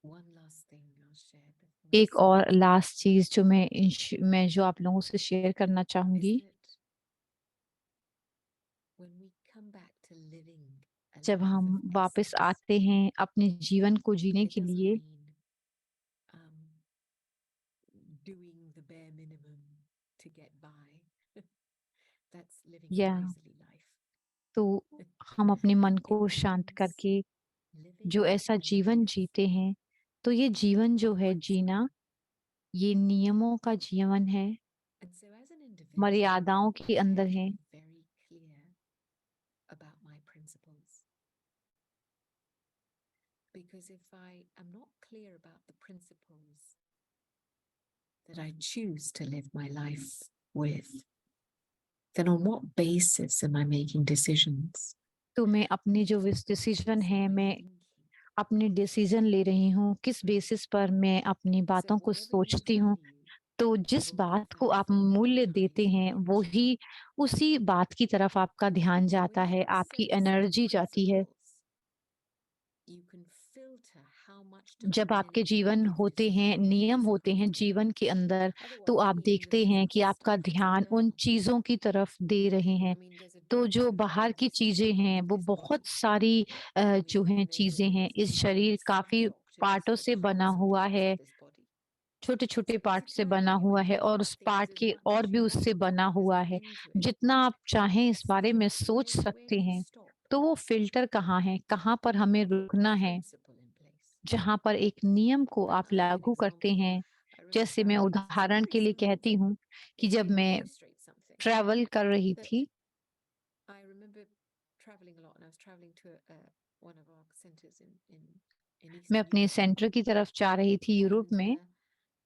one last thing I'll share before I एक और start लास्ट चीज जो मैं जो आप लोगों से शेयर करना is चाहूंगी, that when we come back to living a जब life हम of वापस essence, आते हैं अपने जीवन को जीने it के doesn't लिए, mean doing the bare minimum to get by. That's living a या miserly life. तो हम अपने मन It को शांत means करके living जो ऐसा a जीवन life जीते हैं, तो ये जीवन जो of है principle. जीना, ये नियमों का जीवन है, And so as an individual, मर्यादाओं के I have अंदर to है। be very clear about my principles. Because if I am not clear about the principles that I choose to live my life with, then on what basis am I making decisions? तो मैं अपने जो decision है, मैं अपने decision ले रही हूँ, किस बेसिस पर मैं अपनी बातों को सोचती हूँ। तो जिस बात को आप मूल्य देते हैं वो ही उसी बात की तरफ आपका ध्यान जाता है, आपकी एनर्जी जाती है। जब आपके जीवन होते हैं, नियम होते हैं जीवन के अंदर, तो आप देखते हैं कि आपका ध्यान उन चीज़ों की तरफ दे रहे हैं। तो जो बाहर की चीज़ें हैं वो बहुत सारी जो हैं चीज़ें हैं, इस शरीर काफ़ी पार्टों से बना हुआ है, छोटे-छोटे पार्ट से बना हुआ है और उस पार्ट के और भी उससे बना हुआ है। जितना आप चाहें इस बारे में सोच सकते हैं। तो वो फ़िल्टर कहाँ है? कहाँ पर हमें रुकना है? जहाँ पर एक नियम को आप लागू करते हैं। जैसे मैं उदाहरण के लिए कहती हूँ कि जब मैं ट्रैवल कर रही थी, I remember traveling a lot, and I was traveling to one of our centers in मैं Eastern अपने Europe. सेंटर की तरफ जा रही थी यूरोप में।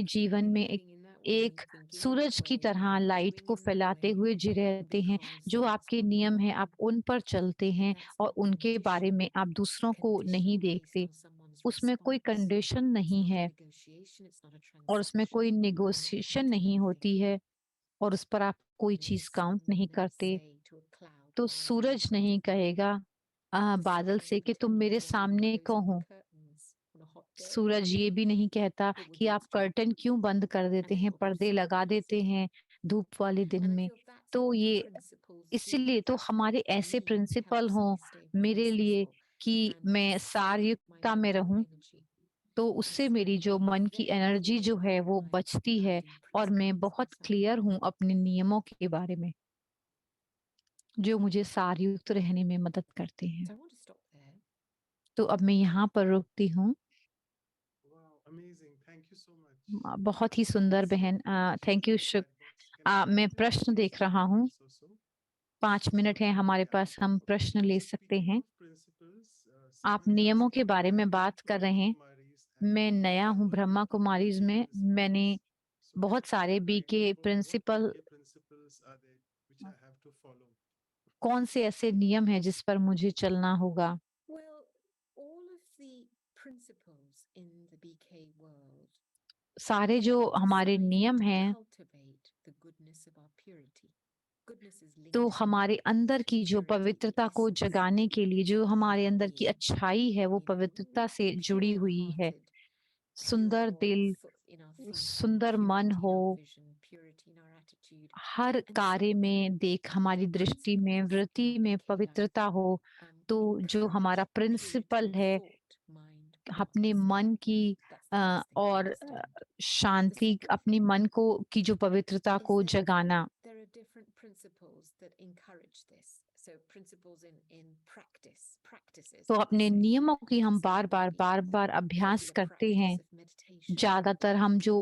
अपने जीवन में एक एक सूरज की तरह लाइट को फैलाते हुए जी रहते हैं। जो आपके नियम हैं आप उन पर चलते हैं और उनके बारे में आप दूसरों को नहीं देखते। उसमें कोई कंडीशन नहीं है और उसमें कोई नेगोशिएशन नहीं होती है और उस पर आप कोई चीज़ काउंट नहीं करते। तो सूरज नहीं कहेगा बादल से कि तुम मेरे सामने क्यों हो। सूरज ये भी नहीं कहता कि आप कर्टन क्यों बंद कर देते हैं, पर्दे लगा देते हैं धूप वाले दिन में। तो ये इसीलिए तो हमारे ऐसे प्रिंसिपल हों मेरे लिए कि मैं सारयुक्ता में रहूं, तो उससे मेरी जो मन की एनर्जी जो है वो बचती है और मैं बहुत क्लियर हूँ अपने नियमों के बारे में, जो मुझे सारयुक्त रहने में मदद करते हैं। So I want to stop there. तो अब मैं यहाँ पर रुकती हूँ। Wow, amazing. Thank you so much. बहुत ही सुंदर बहन, थैंक यू। मैं प्रश्न देख रहा हूँ। 5 मिनट है हमारे पास, हम प्रश्न ले सकते हैं। आप नियमों के बारे में बात कर रहे हैं। मैं नया हूँ ब्रह्मा कुमारीज में। मैंने बहुत सारे बीके प्रिंसिपल, कौन से ऐसे नियम हैं जिस पर मुझे चलना होगा? Well, all of the principles in the BK world सारे जो हमारे नियम हैं cultivate the goodness of our purity. Goodness is linked तो to हमारे अंदर की जो purity, पवित्रता को essence, जगाने के लिए, जो हमारे अंदर की being, अच्छाई है वो you know, पवित्रता से जुड़ी हुई है। pure-hearted, सुंदर दिल, pure in our thinking, सुंदर मन purity in हो, our vision, purity in our attitude, her and so कार्य में देख, हमारी दृष्टि में, principles in वृत्ति our में BK पवित्रता life, हो। तो जो हमारा encourage प्रिंसिपल purity है of thought, mind, will, अपने and मन spirit. की That's the first thing to और understand. शांति, second अपनी thing मन को की जो पवित्रता is को that जगाना। there are different principles that encourage this. So principles in practices. तो I would अपने say. नियमों की हम So बार बार maybe बार बार अभ्यास regular करते हैं। practice of meditation, ज्यादातर हम जो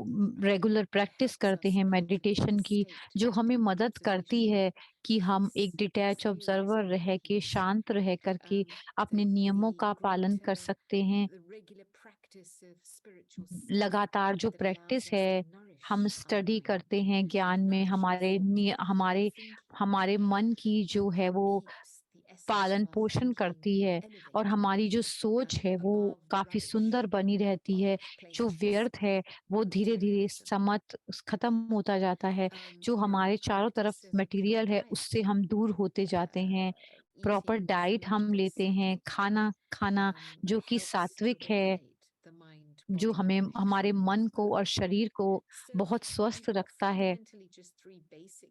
रेगुलर प्रैक्टिस helps करते us हैं enter that मेडिटेशन की, state जो हमें of मदद करती observation, है कि हम एक peace, डिटैच ऑब्जर्वर experience रह of के, peace, शांत रह करके अपने नियमों का पालन कर सकते हैं। the regular practice of spiritual study लगातार जो that allows प्रैक्टिस us है, to nourish हम our स्टडी mind, करते हैं ज्ञान में, nourish our हमारे thought, हमारे our thinking, हमारे मन की जो है वो keeps the essence पालन of our पोषण thinking करती है और elevated हमारी जो सोच है वो above the काफी rubbish सुंदर बनी रहती है। of plain जो व्यर्थ existing है वो धीरे धीरे materialism. समत खत्म होता जाता है। जो हमारे चारों तरफ Practice of मटेरियल है proper उससे diet, हम दूर होते जाते हैं। प्रॉपर eating डाइट food हम that's लेते हैं, sattvic, खाना जो कि helps to सात्विक है, regulate the mind, जो body, हमें and हमारे मन emotions. को और शरीर को So बहुत स्वस्थ we've got रखता है। fundamentally just three basic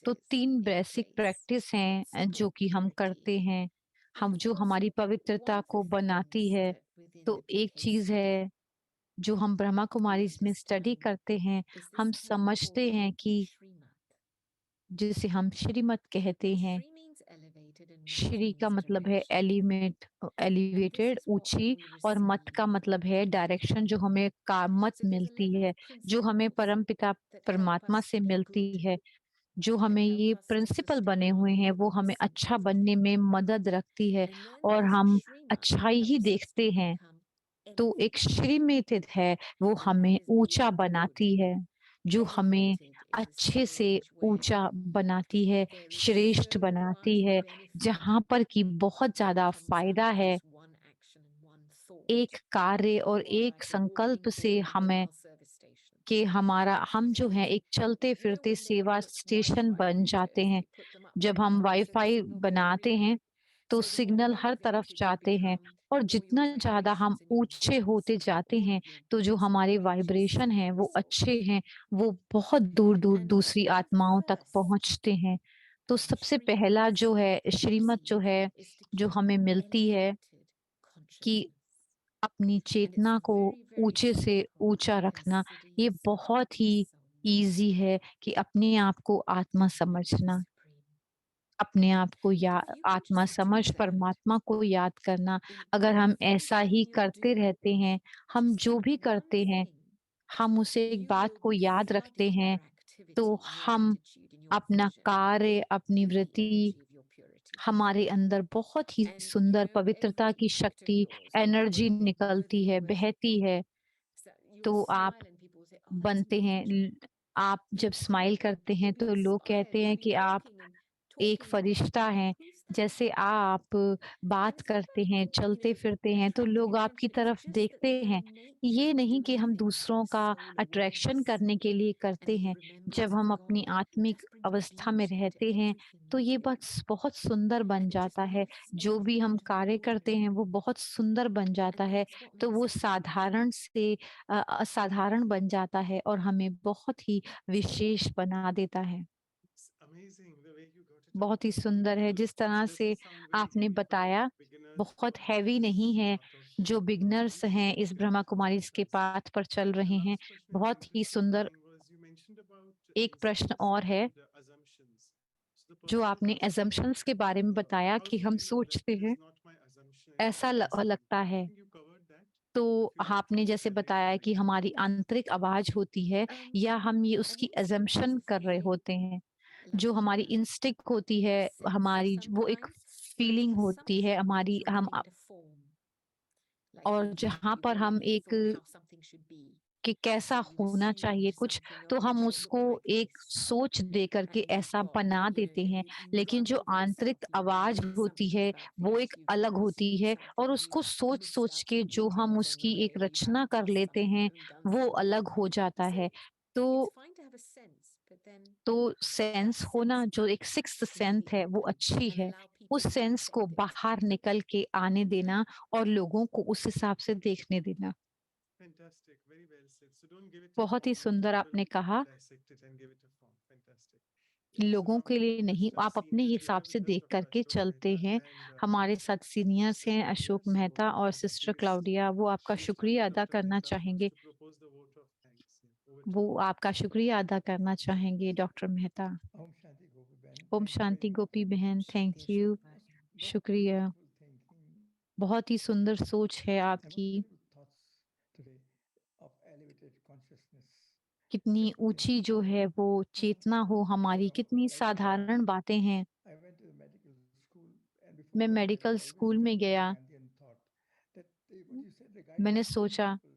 तो practices 3 in basic place practice हैं that जो support कि हम purity. करते हैं, And हम of जो course, हमारी one पवित्रता of को the बनाती things है। that within तो the एक BK चीज़ study है जो हम ब्रह्मा we कुमारीज़ में स्टडी understand करते हैं, is this हम thing समझते called हैं कि Srimad. जिसे हम श्रीमत कहते हैं। Shri means elevated and mat Shri का means मतलब है direction. एलिमेट, And this elevated, is what ऊंची, we और मत receive का मतलब है from the डायरेक्शन, जो Father. हमें मत So there's मिलती 11 है, जो हमें principles परम पिता that help परमात्मा us से to be मिलती good, है। जो that हमें help ये us to प्रिंसिपल sustain बने our हुए हैं वो हमें wholeness and अच्छा बनने everything. में मदद रखती है And then और there's हम Srimad अच्छाई that ही helps us देखते to हैं। become तो एक everything. श्रीमित है वो And that हमें is ऊंचा beyond good. बनाती है, जो हमें Elevated is a अच्छे से stage where ऊंचा बनाती है, there is श्रेष्ठ so बनाती much है, benefit जहाँ पर कि बहुत that ज्यादा comes out फायदा of है। just one action and one thought. एक कार्य और More एक like a संकल्प walking, से talking हमें mobile service station. कि हमारा हम जो है एक चलते You know, फिरते when they सेवा put स्टेशन Wi-Fi बन जाते routers, हैं। they put them up जब हम everywhere so the wifi signal goes बनाते everywhere. हैं तो So the more सिग्नल हर तरफ elevated you जाते हैं become, और the more your जितना ज्यादा हम vibrations and your ऊंचे bits, होते जाते all हैं of your तो जो bits and हमारे pieces वाइब्रेशन हैं वो soar. अच्छे हैं, वो बहुत दूर दूर And दूसरी one of the आत्माओं तक first पहुंचते हैं। तो सबसे पहला Srimads जो है that we श्रीमत जो receive है, is to जो keep हमें मिलती है elevated कि consciousness. अपनी And it's चेतना को very, very ऊंचे से simple. ऊंचा You रखना। consider ये yourself बहुत ही the soul, इजी है कि अपने आप को आत्मा the समझना, supreme. अपने आप को If you can आत्मा just do समझ that परमात्मा को याद करना। in अगर हम ऐसा everything ही you करते do, रहते हैं, हम just जो that भी one करते हैं, thing, हम उसे एक you बात will को be याद रखते flooding हैं, your activity, तो your हम attitude, and your अपना vision कार्य, अपनी with the वृत्ति, energy of your purity. हमारे अंदर बहुत ही And you सुंदर know, पवित्रता every की act of शक्ति, yours will एनर्जी worthy निकलती है, worship बहती you. है। So you'll तो आप smile and people will say, "Oh, that's बनते हैं Mataji." आप जब स्माइल करते हैं तो लोग कहते हैं कि आप एक फरिश्ता हैं। जैसे आप बात करते हैं, चलते-फिरते हैं तो लोग आपकी तरफ देखते हैं। ये नहीं कि हम दूसरों का अट्रैक्शन करने के लिए करते हैं। जब हम अपनी आत्मिक अवस्था में रहते हैं तो ये बस बहुत सुंदर बन जाता है। जो भी हम कार्य करते हैं वो बहुत सुंदर बन जाता है। तो वो साधारण से असाधारण बन जाता है और हमें बहुत ही विशेष बना देता है। It's amazing the way you got it बहुत out ही so सुंदर है beautiful. जिस तरह It से doesn't sound very आपने heavy for बताया, beginners बहुत who are हैवी just नहीं है। part of जो बिगिनर्स this हैं, इस ब्रह्मा beautiful कुमारी के process. पाथ पर चल The रहे हैं, last question I बहुत wanted ही to keep सुंदर। going was you mentioned about एक प्रश्न anxieties और है, and assumptions. So the जो person who आपने comes to you, assumptions के बारे में बताया how कि do हम I know that सोचते it is हैं, not my assumption and it's ऐसा possible? लगता I है। think you covered that. तो If you'd like to आपने जैसे elaborate बताया more कि into हमारी it. आंतरिक आवाज होती है या हम ये उसकी assumption कर रहे होते हैं। जो हमारी इंस्टिंक्ट होती है, हमारी वो एक फीलिंग होती है हमारी, हम और जहाँ पर हम एक कि कैसा होना चाहिए कुछ, तो हम उसको एक सोच दे करके ऐसा बना देते हैं। लेकिन जो आंतरिक आवाज़ होती है, वो एक अलग होती है और उसको सोच-सोच के जो हम उसकी एक रचना कर लेते हैं, वो अलग हो जाता है। तो सेंस होना, जो एक सिक्स्थ सेंस है, वो अच्छी है। उस सेंस को बाहर निकल के आने देना और लोगों को उस हिसाब से देखने देना। Fantastic, very well said. So don't give it a बहुत ही form, let सुंदर people आपने कहा, dissect it and give it a form. Fantastic. So लोगों now के लिए नहीं, just our आप अपने seniors, we हिसाब have से with us देख Dr. कर के Ashok चलते Mehta हैं। and हमारे साथ सीनियर्स Sister हैं Claudia. अशोक So मेहता और in this sister case, Claudia, वो आपका we'll start शुक्रिया with अदा Dr. करना Mehta चाहेंगे। first to propose the vote of thanks. Yeah, over to वो you. आपका शुक्रिया अदा करना चाहेंगे doctor Mehta. Om Shanti Gopi Ben, Om thank you Shanti very much. Gopi बहन, थैंक यू, Most शुक्रिया। beautiful thinking बहुत ही सुंदर सोच है and most आपकी। beautiful thoughts today of elevated consciousness. कितनी Simple things ऊंची जो like है वो चेतना हो हमारी, कितनी like साधारण बातें हैं। I went to the medical school and before मैं that I medical always school में studied the गया, Gandhian thought that what you said, the guiding मैंने सोचा principles,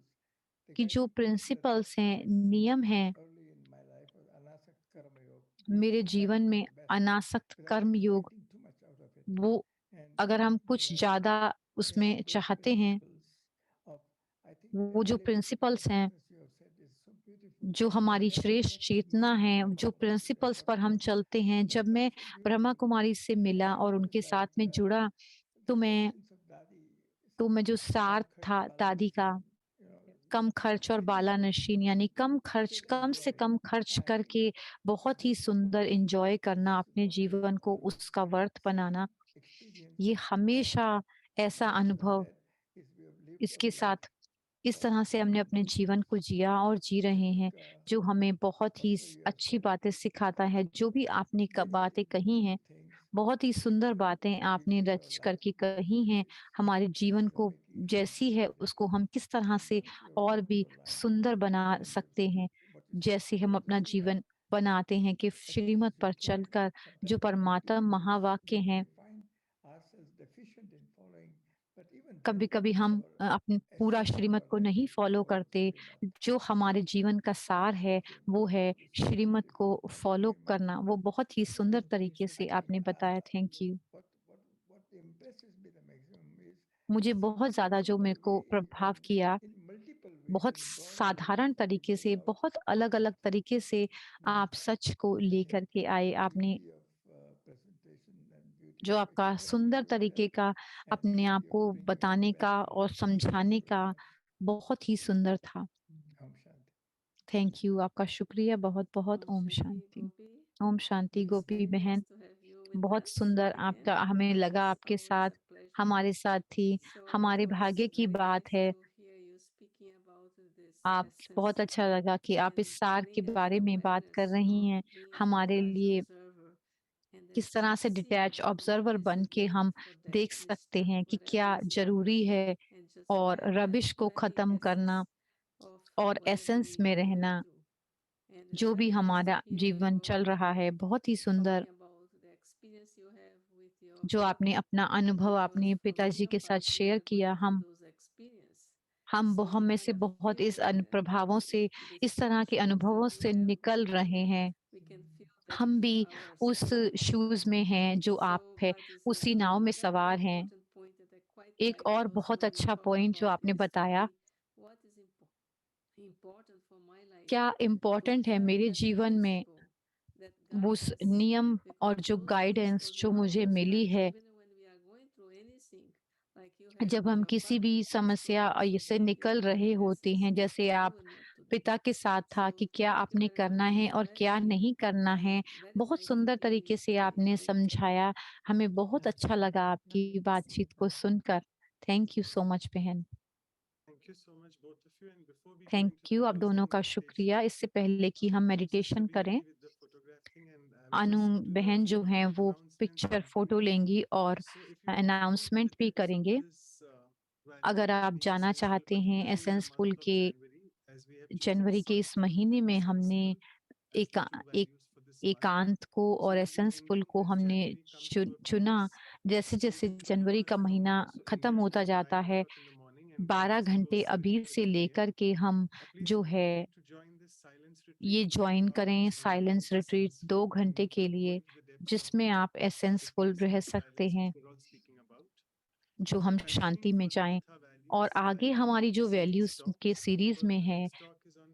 the कि जो guiding principle that प्रिंसिपल्स हैं, नियम हैं, early in my life was anasakt karma yoga. मेरे That जीवन is में the best अनासक्त because I कर्म was योग, expecting too much out of it. वो And अगर हम my कुछ life ज़्यादा came उसमें from those चाहते हैं, principles of, I think the वो जो elevated प्रिंसिपल्स हैं, consciousness you have said is so beautiful. जो हमारी That श्रेष्ठ reflects in चेतना me है, also. जो That's प्रिंसिपल्स what पर हम चलते हैं। जब मैं so ब्रह्मा beautiful. कुमारी से मिला I और always उनके साथ liked में जुड़ा, तो the मैं essence of Dadi, तो मैं जो कम सार खर्च था वाला दादी का, नशीन, you know, कम खर्च और very बाला simple, नशीन, यानी कम खर्च, still कम से enjoy कम खर्च and करके बहुत ही live the सुंदर moment. एंजॉय करना, This is अपने what I जीवन को always उसका वर्थ बनाना, experience ये and हमेशा ऐसा the result of अनुभव, that is we have lived इसके our life साथ इस तरह से हमने अपने जीवन को जिया और जी रहे हैं, जो हमें बहुत ही whatever you have अच्छी said, बातें सिखाता है। जो भी आपने very, बातें very कही हैं, beautiful things बहुत ही सुंदर that बातें will आपने take our रच life करके to कही हैं। places हमारे जीवन को dramatically जैसी है different. उसको हम किस तरह से And you have और walked भी the line सुंदर बना and you have सकते हैं, what you said. जैसे You हम are अपना bringing up जीवन बनाते हैं कि श्रीमत experience पर you carry चलकर जो sometimes परमात्मा repeating this महावाक्य when हैं, we find ourselves deficient in following, but even then कभी-कभी हम our अपने पूरा essence of श्रीमत our को life नहीं is फॉलो always करते। good enough. जो हमारे जीवन का सार है, Thank you. वो है This is so श्रीमत को beautiful. Thank you follow very much. करना। वो बहुत ही सुंदर तरीके से आपने बताया, thank you. What impresses me the maximum is मुझे the बहुत simple, ज़्यादा जो simple मेरे को way प्रभाव and किया, in multiple ways, बहुत in broader ways, साधारण you तरीके bring से, out बहुत अलग-अलग तरीके से आप सच को लेकर के आए। आपने beauty of presentation and beauty जो of आपका expressing सुंदर yourself तरीके का and अपने आप beauty of को bringing बताने का compassion. और समझाने Thank you का very much. बहुत ही सुंदर था। Om Shanti. थैंक यू, आपका शुक्रिया बहुत-बहुत। ओम शांति। ओम शांति गोपी बहन, बहुत सुंदर आपका, हमें लगा आपके साथ, हमारे साथ थी, हमारे भाग्य की बात है। आप बहुत अच्छा लगा कि आप इस सार के बारे में बात कर रही हैं। हमारे लिए किस तरह से डिटैच ऑब्जर्वर बन के हम देख सकते हैं कि क्या ज़रूरी है और रबिश को ख़त्म करना और एसेंस में रहना, जो भी हमारा जीवन चल रहा है। बहुत ही सुंदर जो आपने अपना अनुभव अपने पिताजी के साथ शेयर किया। हम हम में से बहुत इस प्रभावों से, इस तरह के अनुभवों से निकल रहे हैं। हम भी उस शूज में हैं जो आप है, उसी नाव में सवार हैं। एक और बहुत अच्छा पॉइंट जो आपने बताया, क्या इम्पोर्टेंट है मेरे जीवन में उस नियम और जो गाइडेंस जो मुझे मिली है, जब हम किसी भी समस्या से निकल रहे होते हैं, जैसे आप पिता के साथ था कि क्या आपने करना है और क्या नहीं करना है। बहुत सुंदर तरीके से आपने समझाया। हमें बहुत अच्छा लगा आपकी बातचीत को सुनकर। थैंक यू सो मच बहन। Thank you so much, both of you. And before we go thank into the you. आप दोनों closing का meditation, शुक्रिया। इससे पहले कि हम Sister मेडिटेशन Abhi करें, with the photographing, and I'm Anu just doing a बहन जो few हैं वो announcements picture at the photo end. लेंगी और So if you want to know announcement the भी depths of करेंगे। this value अगर आप means जाना essential चाहते हैं particularly in the एसेंसफुल month of के January, as we have chosen जनवरी के इस solitude महीने and में हमने essential as एक the two एक values for this month. एकांत को So और with the एसेंसफुल ending को as हमने January comes to a चुना। close, जैसे so जैसे this is जनवरी का 21st महीना November. So खत्म India होता time जाता 9 है, o'clock in the morning, and for 12 us it घंटे goes अभी से 7:30 p.m. लेकर के हम Please जो feel है free to join this silence ये retreat for 2 ज्वाइन करें hours on silence retreat essence 2 full, and घंटे you के can go लिए, into the depths of जिसमें आप the एसेंसफुल peace रह and the सकते silence हैं, which we're all speaking about. जो So हम continuing शांति में further जाएं। with our और values, आगे I have हमारी जो series वैल्यूज के talks. The सीरीज में है, next talk is on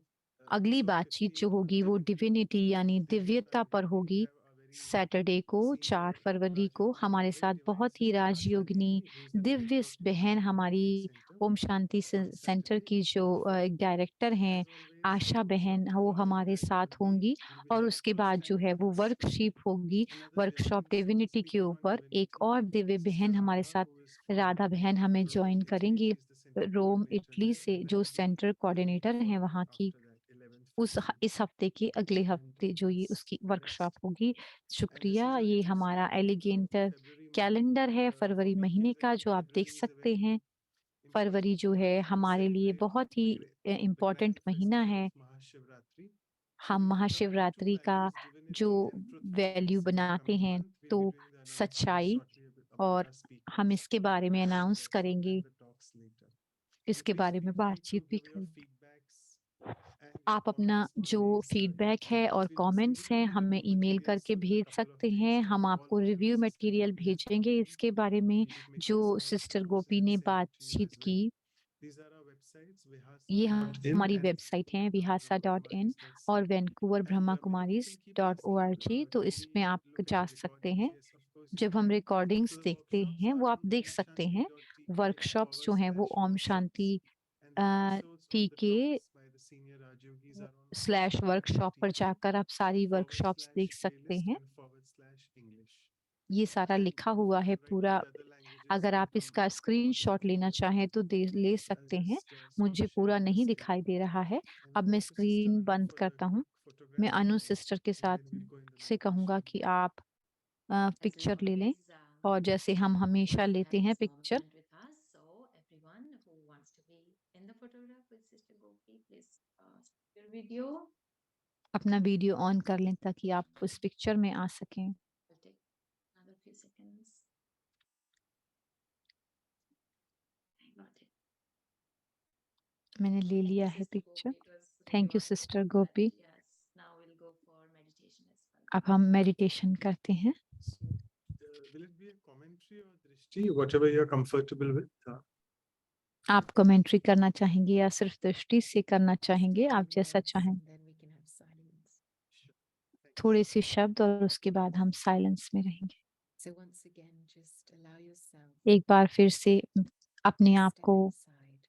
अगली episode बातचीत 50 जो on होगी वो divinity. डिविनिटी यानी And दिव्यता पर we होगी। have a very सैटरडे को senior 4 फरवरी Raj को Yogini, हमारे a very साथ divine बहुत ही sister, Asha Rajyogini Devi, who is the Divya director of the Om बहन Shanti हमारी Retreat Center Om Shanti on center Saturday. की जो एक डायरेक्टर हैं, As always, आशा बहन, Dr. वो Gauri हमारे Nayak साथ होंगी। will be और the उसके first बाद जो time है with वो us. वर्कशीप होगी, Another workshop divine soul divinity के speaking on ऊपर। एक divinity, और दिव्य Sister बहन हमारे Radha, साथ, who is from राधा बहन, हमें Rome, ज्वाइन Italy. करेंगी She's the center Rome coordinator Italy there, से, and जो that will be center the coordinator हैं following वहाँ की। after that, 11th February. इस हफ्ते के अगले And हफ्ते जो ये yes, उसकी correct. वर्कशॉप होगी। And this शुक्रिया। is a ये little हमारा fun elegant February month. Calendar है For फरवरी me, it महीने feels का, like जो आप देख February is a सकते very हैं। important फरवरी जो है month. We हमारे लिए celebrate बहुत ही the इम्पोर्टेंट benign महीना festival है। of Mahashivratri. So हम within our two महाशिवरात्रि का values, जो divinity and value truthfulness, in the बनाते coming हैं, month, we'll तो be doing the announcement सच्चाई, shortly about और our हम speakers इसके बारे में and अनाउंस the workshop करेंगे, and the talks later. So इसके please बारे में feel free to बातचीत भी give your करेंगे। feedbacks and your आप अपना comments on जो these फीडबैक है और which we've कमेंट्स हैं deliberately हमें put ईमेल together. करके So in a भेज couple of सकते days हैं। time, हम all आपको whatever review Sister material Gopi has भेजेंगे spoken, इसके बारे में, we'll just make जो a small sister pause Gopi and ने send it to you बातचीत as well. की। These are our websites, ये vihasa.in हमारी and वेबसाइट है vancouverbrahmakumaris.ca. vihasa.in और And maybe people keep asking, vancouverbrahmakumaris.org, तो can इसमें we आप look at जा the सकते recordings? हैं। Yes, of course you जब हम can. रिकॉर्डिंग्स So the देखते workshops हैं are वो आप on देख सकते हैं। omshanti.tk वर्कशॉप्स जो हैं वो Om Shanti /workshops, and the episodes of T the के talks by the senior Rajyogis are on slash workshop पर omshanti.tk जाकर आप सारी वर्कशॉप्स देख सकते /playlist हैं। and /English. ये सारा And लिखा if हुआ you है would like पूरा। the other languages, अगर you आप come इसका back to other स्क्रीनशॉट लेना languages. चाहें तो ले I'll सकते हैं। just मुझे share पूरा the नहीं screen. दिखाई दे रहा है। And अब over मैं to Sister स्क्रीन Anu बंद for a करता हूँ। quick मैं photographic, अनु सिस्टर के and साथ then we'll go into से कहूँगा meditation. कि आप As पिक्चर ले लें, always, और जैसे हम हमेशा we लेते have हैं this picture. moment with us. So everyone who wants to be in the photograph with Sister Gopi, please stop your video. अपना वीडियो ऑन कर लें ताकि आप उस पिक्चर में आ सकें। I'll take another few seconds. I got it. मैंने ले Thank लिया you, है Sister picture. Gopi. It was really thank you wonderful. Sister But Gopi. yes, now we'll go for meditation as well. अब हम meditation करते हैं। So, will it be a commentary or drishti, whatever you're comfortable with? आप commentary करना चाहेंगे या सिर्फ दृष्टि से करना चाहेंगे, आप जैसा चाहें। And then we can have silence. थोड़े से शब्द और उसके बाद हम साइलेंस में रहेंगे। So once again, just allow yourself एक बार फिर से अपने to आप step को inside.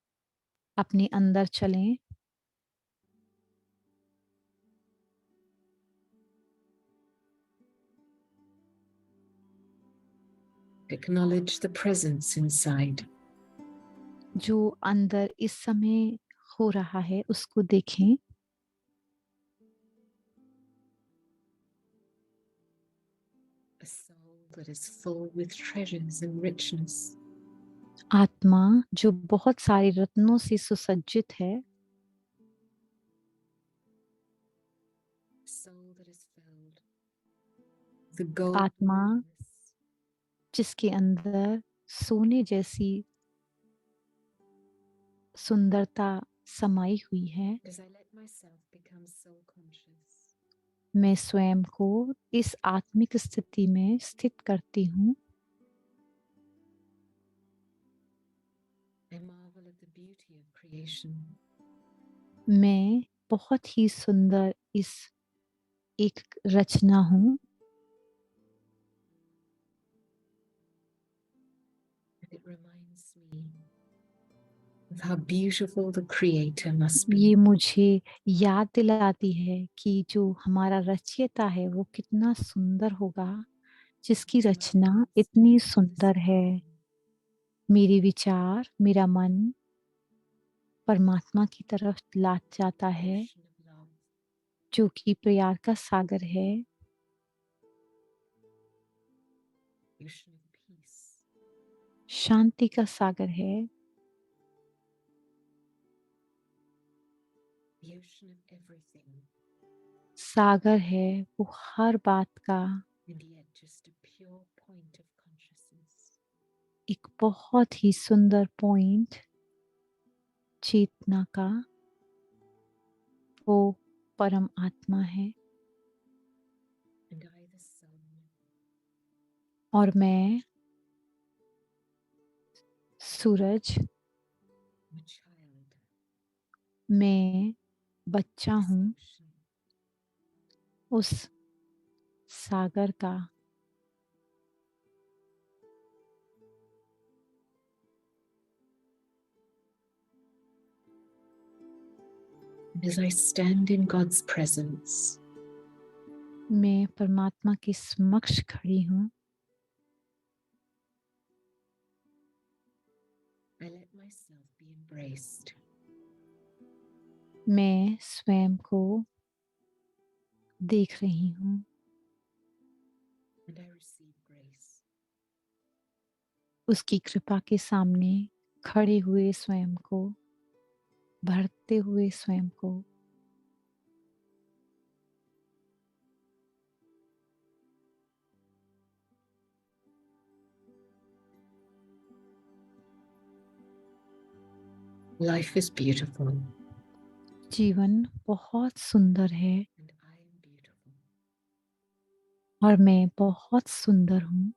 अपने अंदर चलें। Acknowledge the presence inside. जो अंदर इस समय हो रहा है उसको देखें। A soul that is full with treasures and richness. आत्मा जो बहुत सारे रत्नों से सुसज्जित है। A soul that is filled with the gold आत्मा जिसके अंदर सोने जैसी सुंदरता समाई हुई है, as I let myself become soul conscious. मैं स्वयं को इस आत्मिक स्थिति में स्थित करती हूँ। I marvel at the beauty of creation. मैं बहुत ही सुंदर इस एक रचना हूँ, And it reminds me of how beautiful the Creator must be. ये मुझे याद दिलाती है कि जो हमारा रचयिता है वो कितना सुंदर होगा, जिसकी To my रचना thoughts इतनी turn to the सुंदर है। sublime. मेरे विचार, मेरा मन परमात्मा की तरफ लात जाता है, Ocean of love. जो कि प्यार का सागर है, Ocean of peace. शांति का सागर है, The ocean of everything. सागर है वो हर बात का, And yet just a pure point of consciousness. एक बहुत ही सुंदर पॉइंट चेतना का, वो परम आत्मा है। And I, the sun, और मैं सूरज, am a child मैं बच्चा of this हूँ ocean. उस सागर का। And as I stand in God's presence, मैं परमात्मा के समक्ष खड़ी हूँ, I let myself be embraced. मैं स्वयं को देख रही हूँ And I receive grace. उसकी कृपा के सामने खड़े हुए स्वयं को, भरते हुए स्वयं को। Life is beautiful, जीवन बहुत सुंदर है and I am beautiful. और मैं बहुत सुंदर हूँ।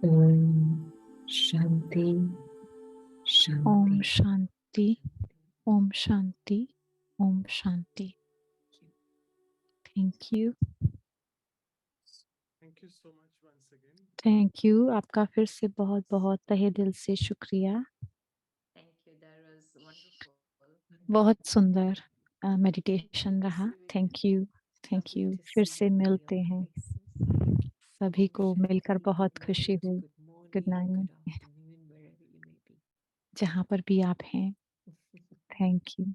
Om Shanti Om Shanti. Shanti, Om Shanti, Om Shanti. Thank you, Thank you so much once again. Thank you. आपका फिर से बहुत बहुत तहे दिल से शुक्रिया। Thank you. That was wonderful. बहुत सुंदर मेडिटेशन रहा। Thank you, thank you. फिर से मिलते हैं। सभी को मिलकर बहुत खुशी हुई। Good night, Good afternoon, wherever you may be. जहाँ पर भी आप हैं। Thank you.